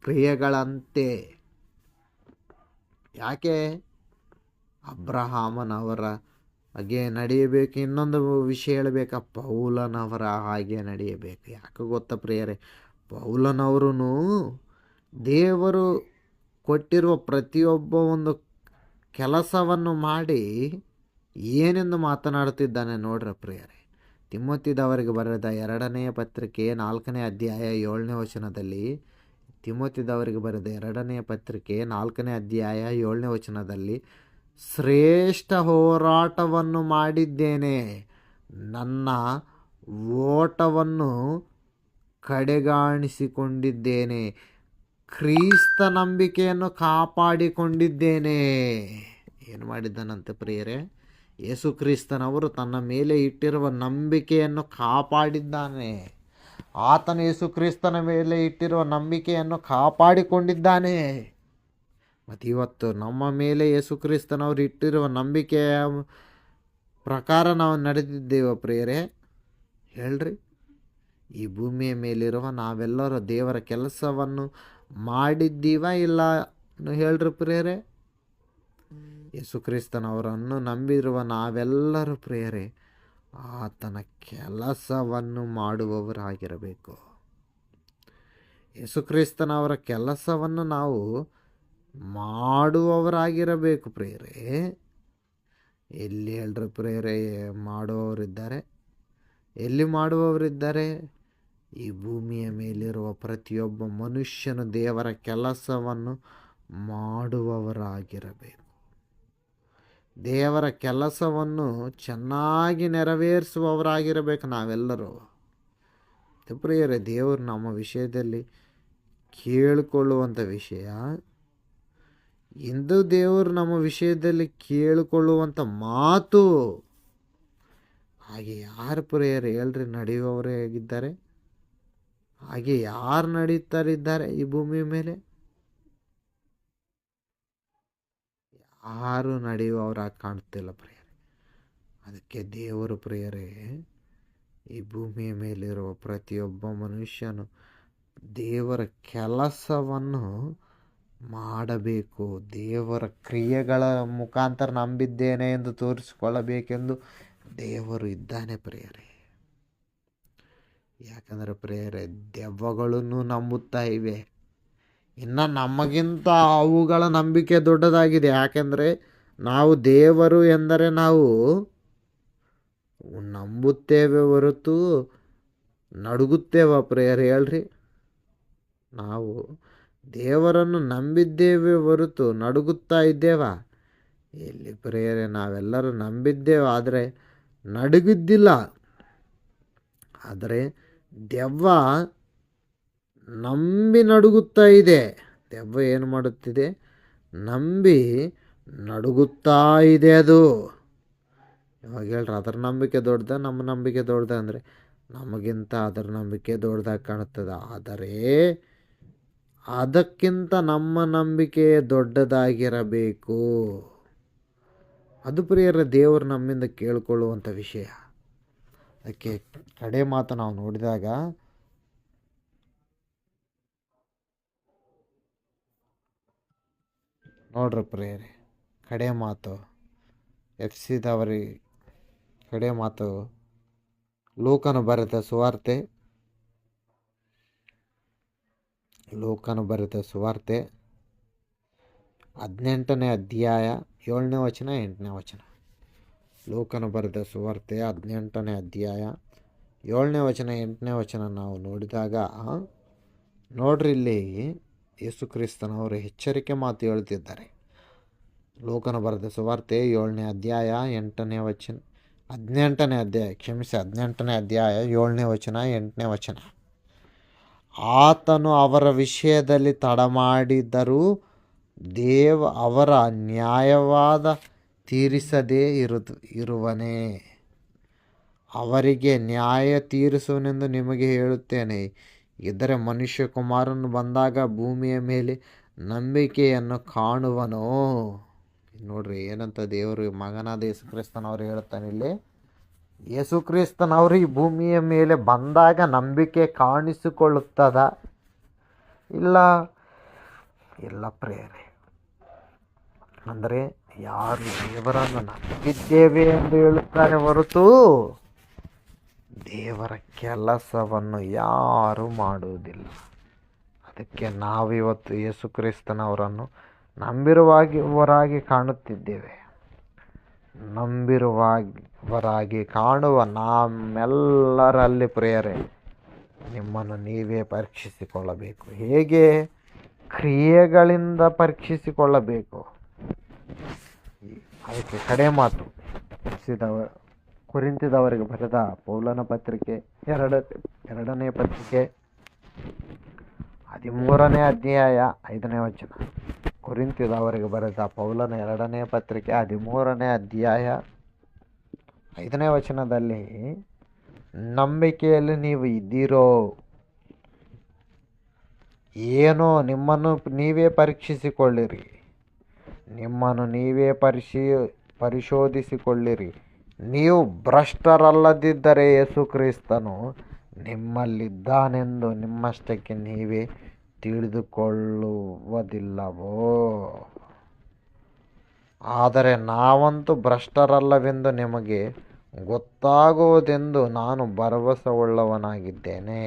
ಕ್ರಿಯೆಗಳಂತೆ. ಯಾಕೆ ಅಬ್ರಹಾಮನವರ ಹಾಗೆ ನಡೆಯಬೇಕು? ಇನ್ನೊಂದು ವಿಷಯ ಹೇಳಬೇಕಾ, ಪೌಲನವರ ಹಾಗೆ ನಡೆಯಬೇಕು. ಯಾಕೆ ಗೊತ್ತಾ ಪ್ರಿಯರೇ, ಪೌಲನವರು ದೇವರು ಕೊಟ್ಟಿರುವ ಪ್ರತಿಯೊಬ್ಬ ಒಂದು ಕೆಲಸವನ್ನು ಮಾಡಿ ಏನೆಂದು ಮಾತನಾಡುತ್ತಿದ್ದಾನೆ ನೋಡ್ರ ಪ್ರಿಯರೇ. ತಿಮೋತಿದವರಿಗೆ ಬರೆದ 2ನೇ ಪತ್ರಿಕೆ 4ನೇ ಅಧ್ಯಾಯ 7ನೇ ವಚನದಲ್ಲಿ, ತಿಮೋತಿದವರಿಗೆ ಬರೆದ 2ನೇ ಪತ್ರಿಕೆ 4ನೇ ಅಧ್ಯಾಯ 7ನೇ ವಚನದಲ್ಲಿ, ಶ್ರೇಷ್ಠ ಹೋರಾಟವನ್ನು ಮಾಡಿದ್ದೇನೆ, ನನ್ನ ಓಟವನ್ನು ಕಡೆಗಾಣಿಸಿಕೊಂಡಿದ್ದೇನೆ, ಕ್ರಿಸ್ತ ನಂಬಿಕೆಯನ್ನು ಕಾಪಾಡಿಕೊಂಡಿದ್ದೇನೆ. ಏನು ಮಾಡಿದ್ದಾನಂತೆ ಪ್ರಿಯರೇ? ಯೇಸು ಕ್ರಿಸ್ತನವರು ತನ್ನ ಮೇಲೆ ಇಟ್ಟಿರುವ ನಂಬಿಕೆಯನ್ನು ಕಾಪಾಡಿದ್ದಾನೆ. ಆತನು ಯೇಸು ಕ್ರಿಸ್ತನ ಮೇಲೆ ಇಟ್ಟಿರುವ ನಂಬಿಕೆಯನ್ನು ಕಾಪಾಡಿಕೊಂಡಿದ್ದಾನೆ. ಮತ್ತು ಇವತ್ತು ನಮ್ಮ ಮೇಲೆ ಯೇಸು ಕ್ರಿಸ್ತನವರು ಇಟ್ಟಿರುವ ನಂಬಿಕೆಯ ಪ್ರಕಾರ ನಾವು ನಡೆದಿದ್ದೇವೆ ಪ್ರಿಯರೇ? ಹೇಳ್ರಿ, ಈ ಭೂಮಿಯ ಮೇಲಿರುವ ನಾವೆಲ್ಲರೂ ದೇವರ ಕೆಲಸವನ್ನು ಮಾಡಿದ್ದೀವ ಇಲ್ಲ ಹೇಳ್ರಿ ಪ್ರಿಯರೇ? ಯೇಸು ಕ್ರಿಸ್ತನವರನ್ನು ನಂಬಿರುವ ನಾವೆಲ್ಲರೂ ಪ್ರಿಯರೇ ಆತನ ಕೆಲಸವನ್ನು ಮಾಡುವವರಾಗಿರಬೇಕು. ಯೇಸು ಕ್ರಿಸ್ತನವರ ಕೆಲಸವನ್ನು ನಾವು ಮಾಡುವವರಾಗಿರಬೇಕು ಪ್ರಿಯರೇ. ಎಲ್ಲಿ ಹೇಳ್ರಿ ಪ್ರಿಯರೇ ಮಾಡುವವರಿದ್ದಾರೆ? ಎಲ್ಲಿ ಮಾಡುವವರಿದ್ದಾರೆ? ಈ ಭೂಮಿಯ ಮೇಲಿರುವ ಪ್ರತಿಯೊಬ್ಬ ಮನುಷ್ಯನು ದೇವರ ಕೆಲಸವನ್ನು ಮಾಡುವವರಾಗಿರಬೇಕು. ದೇವರ ಕೆಲಸವನ್ನು ಚೆನ್ನಾಗಿ ನೆರವೇರಿಸುವವರಾಗಿರಬೇಕು ನಾವೆಲ್ಲರೂ. ಪ್ರಿಯರೇ, ದೇವರು ನಮ್ಮ ವಿಷಯದಲ್ಲಿ ಕೇಳಿಕೊಳ್ಳುವಂಥ ವಿಷಯ, ಇಂದು ದೇವರು ನಮ್ಮ ವಿಷಯದಲ್ಲಿ ಕೇಳಿಕೊಳ್ಳುವಂಥ ಮಾತು, ಹಾಗೆ ಯಾರು ಪ್ರಿಯರೇ ಹೇಳ್ರಿ ನಡೆಯುವವರೇ ಆಗಿದ್ದಾರೆ? ಹಾಗೆ ಯಾರು ನಡೀತಾರಿದ್ದಾರೆ ಈ ಭೂಮಿ ಮೇಲೆ? ಯಾರು ನಡೆಯುವವರಾಗಿ ಕಾಣ್ತಿಲ್ಲ ಪ್ರಿಯರೇ. ಅದಕ್ಕೆ ದೇವರು ಪ್ರಿಯರೇ ಈ ಭೂಮಿಯ ಮೇಲಿರುವ ಪ್ರತಿಯೊಬ್ಬ ಮನುಷ್ಯನು ದೇವರ ಕೆಲಸವನ್ನು ಮಾಡಬೇಕು, ದೇವರ ಕ್ರಿಯೆಗಳ ಮುಖಾಂತರ ನಂಬಿದ್ದೇನೆ ಎಂದು ತೋರಿಸಿಕೊಳ್ಳಬೇಕೆಂದು ದೇವರು ಇದ್ದಾನೆ ಪ್ರಿಯರೇ. ಯಾಕಂದರೆ ಪ್ರಿಯರೇ, ದೆವ್ವಗಳನ್ನು ನಂಬುತ್ತಾ ಇವೆ. ಇನ್ನು ನಮಗಿಂತ ಅವುಗಳ ನಂಬಿಕೆ ದೊಡ್ಡದಾಗಿದೆ. ಯಾಕೆಂದರೆ ನಾವು ದೇವರು ಎಂದರೆ ನಾವು ನಂಬುತ್ತೇವೆ ಹೊರತು ನಡುಗುತ್ತೇವ ಪ್ರಿಯರೇ? ಹೇಳ್ರಿ, ನಾವು ದೇವರನ್ನು ನಂಬಿದ್ದೇವೆ ಹೊರತು ನಡುಗುತ್ತಾ ಇದ್ದೇವಾ? ಎಲ್ಲಿ ಪ್ರಿಯರೇ, ನಾವೆಲ್ಲರೂ ನಂಬಿದ್ದೇವೆ ಆದರೆ ನಡುಗಿದ್ದಿಲ್ಲ. ಆದರೆ ದೆವ್ವ ನಂಬಿ ನಡುಗುತ್ತಾ ಇದೆ. ದೆವ್ವ ಏನು ಮಾಡುತ್ತಿದೆ? ನಂಬಿ ನಡುಗುತ್ತಾ ಇದೆ. ಅದು ಇವಾಗ ಹೇಳ್ರಿ, ಅದರ ನಂಬಿಕೆ ದೊಡ್ಡದ ನಮ್ಮ ನಂಬಿಕೆ ದೊಡ್ಡದ ಅಂದರೆ ನಮಗಿಂತ ಅದರ ನಂಬಿಕೆ ದೊಡ್ಡದಾಗಿ ಕಾಣುತ್ತದೆ. ಆದರೆ ಅದಕ್ಕಿಂತ ನಮ್ಮ ನಂಬಿಕೆ ದೊಡ್ಡದಾಗಿರಬೇಕು. ಅದು ಪ್ರಿಯರೇ ದೇವರು ನಮ್ಮಿಂದ ಕೇಳಿಕೊಳ್ಳುವಂಥ ವಿಷಯ. ಅದಕ್ಕೆ ಕಡೆ ಮಾತು ನಾವು ನೋಡಿದಾಗ ನೋಡ್ರಿ ಪ್ರಿಯರೇ, ಕಡೆ ಮಾತು ಎಫ್ಸಿದವರಿಗೆ ಕಡೆ ಮಾತು ಲೂಕನು ಬರೆದ ಸುವಾರ್ತೆ 18ನೇ ಅಧ್ಯಾಯ 7ನೇ ವಚನ 8ನೇ ವಚನ. ಲೂಕನ ಬರೆದ ಸುವಾರ್ತೆ 18ನೇ ಅಧ್ಯಾಯ 7ನೇ ವಚನ 8ನೇ ವಚನ ನಾವು ನೋಡಿದಾಗ ನೋಡ್ರಿ, ಇಲ್ಲಿ ಯೇಸು ಕ್ರಿಸ್ತನವರು ಎಚ್ಚರಿಕೆ ಮಾತು ಹೇಳ್ತಿದ್ದಾರೆ. ಲೂಕನ ಬರೆದ ಸುವಾರ್ತೆ 7ನೇ ಅಧ್ಯಾಯ 18ನೇ ಅಧ್ಯಾಯ 7ನೇ ವಚನ 8ನೇ ವಚನ. ಆತನು ಅವರ ವಿಷಯದಲ್ಲಿ ತಡಮಾಡಿದರೂ ಅವರ ನ್ಯಾಯವಾದ ತೀರಿಸದೇ ಇರುವನೇ. ಅವರಿಗೆ ನ್ಯಾಯ ತೀರಿಸುವನೆಂದು ನಿಮಗೆ ಹೇಳುತ್ತೇನೆ. ಇದರ ಮನುಷ್ಯಕುಮಾರನು ಬಂದಾಗ ಭೂಮಿಯ ಮೇಲೆ ನಂಬಿಕೆಯನ್ನು ಕಾಣುವನೋ. ನೋಡ್ರಿ ಏನಂತ ದೇವರು ಮಗನಾದ ಯೇಸು ಕ್ರಿಸ್ತನವರು ಹೇಳ್ತಾನೆ ಇಲ್ಲಿ. ಯೇಸು ಕ್ರಿಸ್ತನವರು ಈ ಭೂಮಿಯ ಮೇಲೆ ಬಂದಾಗ ನಂಬಿಕೆ ಕಾಣಿಸಿಕೊಳ್ಳುತ್ತದ? ಇಲ್ಲ ಪ್ರೇರೆ. ಅಂದರೆ ಯಾರು ದೇವರನ್ನು ನಂಬಿದ್ದೇವೆ ಎಂದು ಹೇಳುತ್ತಾರೆ ಹೊರತು ದೇವರ ಕೆಲಸವನ್ನು ಯಾರೂ ಮಾಡುವುದಿಲ್ಲ. ಅದಕ್ಕೆ ನಾವಿವತ್ತು ಯೇಸು ಕ್ರಿಸ್ತನವರನ್ನು ನಂಬಿರುವವರಾಗಿ ಕಾಣುತ್ತಿದ್ದೇವೆ. ನಂಬಿರುವವರಾಗಿ ಕಾಣುವ ನಮ್ಮೆಲ್ಲರಲ್ಲಿ ಪ್ರೇರೆ ನಿಮ್ಮನ್ನು ನೀವೇ ಪರೀಕ್ಷಿಸಿಕೊಳ್ಳಬೇಕು. ಹೇಗೆ? ಕ್ರಿಯೆಗಳಿಂದ ಪರೀಕ್ಷಿಸಿಕೊಳ್ಳಬೇಕು. ಅದಕ್ಕೆ ಕಡೆ ಮಾತು ಕೊರಿಂಥದವರಿಗೆ ಬರೆದ ಪೌಲನ ಪತ್ರಿಕೆ 2ನೇ ಪತ್ರಿಕೆ 13ನೇ ಅಧ್ಯಾಯ 5ನೇ ವಚನ. ಕೊರಿಂಥದವರಿಗೆ ಬರೆದ ಪೌಲನ 2ನೇ ಪತ್ರಿಕೆ 13ನೇ ಅಧ್ಯಾಯ 5ನೇ ವಚನದಲ್ಲಿ, ನಂಬಿಕೆಯಲ್ಲಿ ನೀವು ಇದ್ದೀರೋ ಏನೋ ನಿಮ್ಮನ್ನು ನೀವೇ ಪರೀಕ್ಷಿಸಿಕೊಳ್ಳಿರಿ, ನಿಮ್ಮನ್ನು ನೀವೇ ಪರಿಶೋಧಿಸಿಕೊಳ್ಳಿರಿ. ನೀವು ಭ್ರಷ್ಟರಲ್ಲದಿದ್ದರೆ ಯೇಸು ಕ್ರಿಸ್ತನು ನಿಮ್ಮಲ್ಲಿದ್ದಾನೆಂದು ನಿಮ್ಮಷ್ಟಕ್ಕೆ ನೀವೇ ತಿಳಿದುಕೊಳ್ಳುವುದಿಲ್ಲವೋ? ಆದರೆ ನಾವಂತೂ ಭ್ರಷ್ಟರಲ್ಲವೆಂದು ನಿಮಗೆ ಗೊತ್ತಾಗುವುದೆಂದು ನಾನು ಭರವಸೆಯುಳ್ಳವನಾಗಿದ್ದೇನೆ.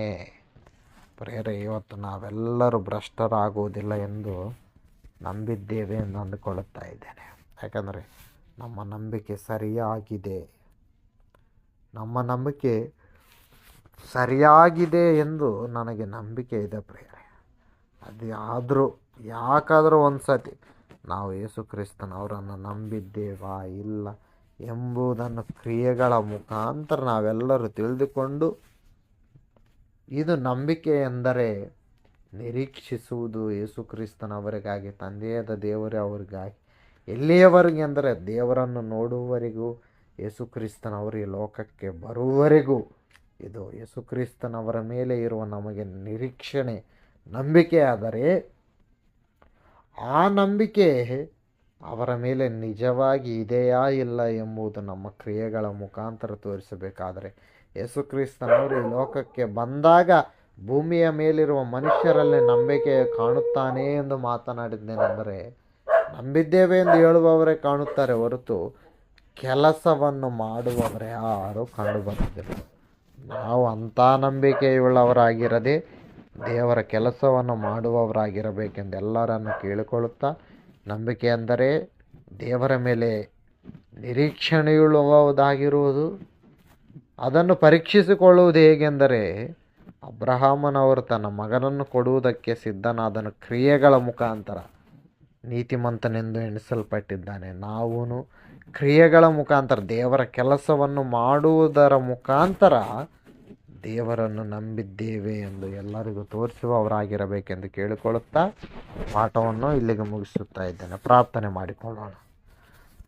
ಪ್ರೇರೆ, ಇವತ್ತು ನಾವೆಲ್ಲರೂ ಭ್ರಷ್ಟರಾಗುವುದಿಲ್ಲ ಎಂದು ನಂಬಿದ್ದೇವೆ ಎಂದು ಅಂದುಕೊಳ್ಳುತ್ತಾ ಇದ್ದೇನೆ. ಯಾಕಂದರೆ ನಮ್ಮ ನಂಬಿಕೆ ಸರಿಯಾಗಿದೆ. ನಮ್ಮ ನಂಬಿಕೆ ಸರಿಯಾಗಿದೆ ಎಂದು ನನಗೆ ನಂಬಿಕೆ ಇದೆ ಪ್ರೇರೆ. ಯಾಕಾದರೂ ಒಂದು ಸತಿ ನಾವು ಯೇಸು ಕ್ರಿಸ್ತನವರನ್ನು ನಂಬಿದ್ದೇವಾ ಇಲ್ಲ ಎಂಬುದನ್ನು ಕ್ರಿಯೆಗಳ ಮುಖಾಂತರ ನಾವೆಲ್ಲರೂ ತಿಳಿದುಕೊಂಡು, ಇದು ನಂಬಿಕೆ ಎಂದರೆ ನಿರೀಕ್ಷಿಸುವುದು ಯೇಸು ಕ್ರಿಸ್ತನವರಿಗಾಗಿ, ತಂದೆಯಾದ ದೇವರೇ ಅವರಿಗಾಗಿ. ಎಲ್ಲಿಯವರೆಗೆ ಅಂದರೆ ದೇವರನ್ನು ನೋಡುವವರೆಗೂ, ಯೇಸು ಕ್ರಿಸ್ತನವರು ಈ ಲೋಕಕ್ಕೆ ಬರುವವರೆಗೂ. ಇದು ಯೇಸು ಕ್ರಿಸ್ತನವರ ಮೇಲೆ ಇರುವ ನಮಗೆ ನಿರೀಕ್ಷಣೆ, ನಂಬಿಕೆ. ಆದರೆ ಆ ನಂಬಿಕೆ ಅವರ ಮೇಲೆ ನಿಜವಾಗಿ ಇದೆಯಾ ಇಲ್ಲ ಎಂಬುದು ನಮ್ಮ ಕ್ರಿಯೆಗಳ ಮುಖಾಂತರ ತೋರಿಸಬೇಕಾದರೆ, ಯೇಸು ಕ್ರಿಸ್ತನವರು ಈ ಲೋಕಕ್ಕೆ ಬಂದಾಗ ಭೂಮಿಯ ಮೇಲಿರುವ ಮನುಷ್ಯರಲ್ಲಿ ನಂಬಿಕೆ ಕಾಣುತ್ತಾನೆ ಎಂದು ಮಾತನಾಡಿದ್ದೇನೆಂದರೆ, ನಂಬಿದ್ದೇವೆ ಎಂದು ಹೇಳುವವರೇ ಕಾಣುತ್ತಾರೆ ಹೊರತು ಕೆಲಸವನ್ನು ಮಾಡುವವರೇ ಯಾರೂ ಕಂಡುಬರುವುದಿಲ್ಲ. ನಾವು ಅಂಥ ನಂಬಿಕೆಯುಳ್ಳವರಾಗಿರದೆ ದೇವರ ಕೆಲಸವನ್ನು ಮಾಡುವವರಾಗಿರಬೇಕೆಂದು ಎಲ್ಲರನ್ನು ಕೇಳಿಕೊಳ್ಳುತ್ತಾ, ನಂಬಿಕೆ ಎಂದರೆ ದೇವರ ಮೇಲೆ ನಿರೀಕ್ಷಣೆಯುಳ್ಳವುದಾಗಿರುವುದು. ಅದನ್ನು ಪರೀಕ್ಷಿಸಿಕೊಳ್ಳುವುದು ಹೇಗೆಂದರೆ, ಅಬ್ರಹಾಮನವರು ತನ್ನ ಮಗನನ್ನು ಕೊಡುವುದಕ್ಕೆ ಸಿದ್ಧನಾದನು, ಕ್ರಿಯೆಗಳ ಮುಖಾಂತರ ನೀತಿಮಂತನೆಂದು ಎಣಿಸಲ್ಪಟ್ಟಿದ್ದಾನೆ. ನಾವು ಕ್ರಿಯೆಗಳ ಮುಖಾಂತರ ದೇವರ ಕೆಲಸವನ್ನು ಮಾಡುವುದರ ಮುಖಾಂತರ ದೇವರನ್ನು ನಂಬಿದ್ದೇವೆ ಎಂದು ಎಲ್ಲರಿಗೂ ತೋರಿಸುವವರಾಗಿರಬೇಕೆಂದು ಕೇಳಿಕೊಳ್ಳುತ್ತಾ ಪಾಠವನ್ನು ಇಲ್ಲಿಗೆ ಮುಗಿಸುತ್ತಾ ಇದ್ದೇನೆ. ಪ್ರಾರ್ಥನೆ ಮಾಡಿಕೊಳ್ಳೋಣ.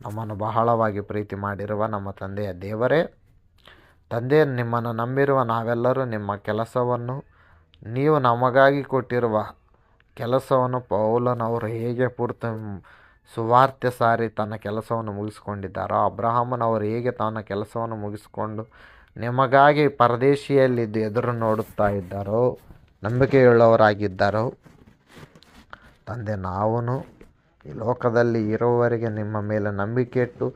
ನಮ್ಮನ್ನು ಬಹಳವಾಗಿ ಪ್ರೀತಿ ಮಾಡಿರುವ ನಮ್ಮ ತಂದೆಯ ದೇವರೇ, ತಂದೆ, ನಿಮ್ಮನ್ನು ನಂಬಿರುವ ನಾವೆಲ್ಲರೂ ನಿಮ್ಮ ಕೆಲಸವನ್ನು, ನೀವು ನಮಗಾಗಿ ಕೊಟ್ಟಿರುವ ಕೆಲಸವನ್ನು ಪೌಲನವರು ಹೇಗೆ ಸುವಾರ್ತೆ ಸಾರಿ ತನ್ನ ಕೆಲಸವನ್ನು ಮುಗಿಸಿಕೊಂಡಿದ್ದಾರೋ, ಅಬ್ರಹಾಮನವರು ಹೇಗೆ ತನ್ನ ಕೆಲಸವನ್ನು ಮುಗಿಸಿಕೊಂಡು ನಿಮಗಾಗಿ ಪರದೇಶಿಯಲ್ಲಿದ್ದು ಎದುರು ನೋಡುತ್ತಾ ಇದ್ದಾರೋ, ನಂಬಿಕೆಯುಳ್ಳವರಾಗಿದ್ದಾರೋ, ತಂದೆ, ನಾವು ಈ ಲೋಕದಲ್ಲಿ ಇರುವವರೆಗೆ ನಿಮ್ಮ ಮೇಲೆ ನಂಬಿಕೆ ಇಟ್ಟು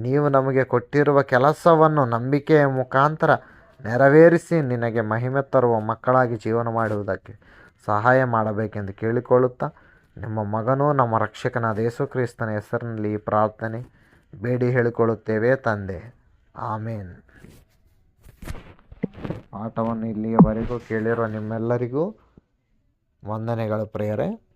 ನೀವು ನಮಗೆ ಕೊಟ್ಟಿರುವ ಕೆಲಸವನ್ನು ನಂಬಿಕೆಯ ಮುಖಾಂತರ ನೆರವೇರಿಸಿ ನಿನಗೆ ಮಹಿಮೆ ತರುವ ಮಕ್ಕಳಾಗಿ ಜೀವನ ಮಾಡುವುದಕ್ಕೆ ಸಹಾಯ ಮಾಡಬೇಕೆಂದು ಕೇಳಿಕೊಳ್ಳುತ್ತಾ, ನಿಮ್ಮ ಮಗನೂ ನಮ್ಮ ರಕ್ಷಕನಾದ ಯೇಸು ಕ್ರಿಸ್ತನ ಹೆಸರಿನಲ್ಲಿ ಈ ಪ್ರಾರ್ಥನೆ ಬೇಡಿ ಹೇಳಿಕೊಳ್ಳುತ್ತೇವೆ ತಂದೆ, ಆಮೇನ್. ಪಾಠವನ್ನು ಇಲ್ಲಿಯವರೆಗೂ ಕೇಳಿರುವ ನಿಮ್ಮೆಲ್ಲರಿಗೂ ವಂದನೆಗಳು ಪ್ರಿಯರೇ.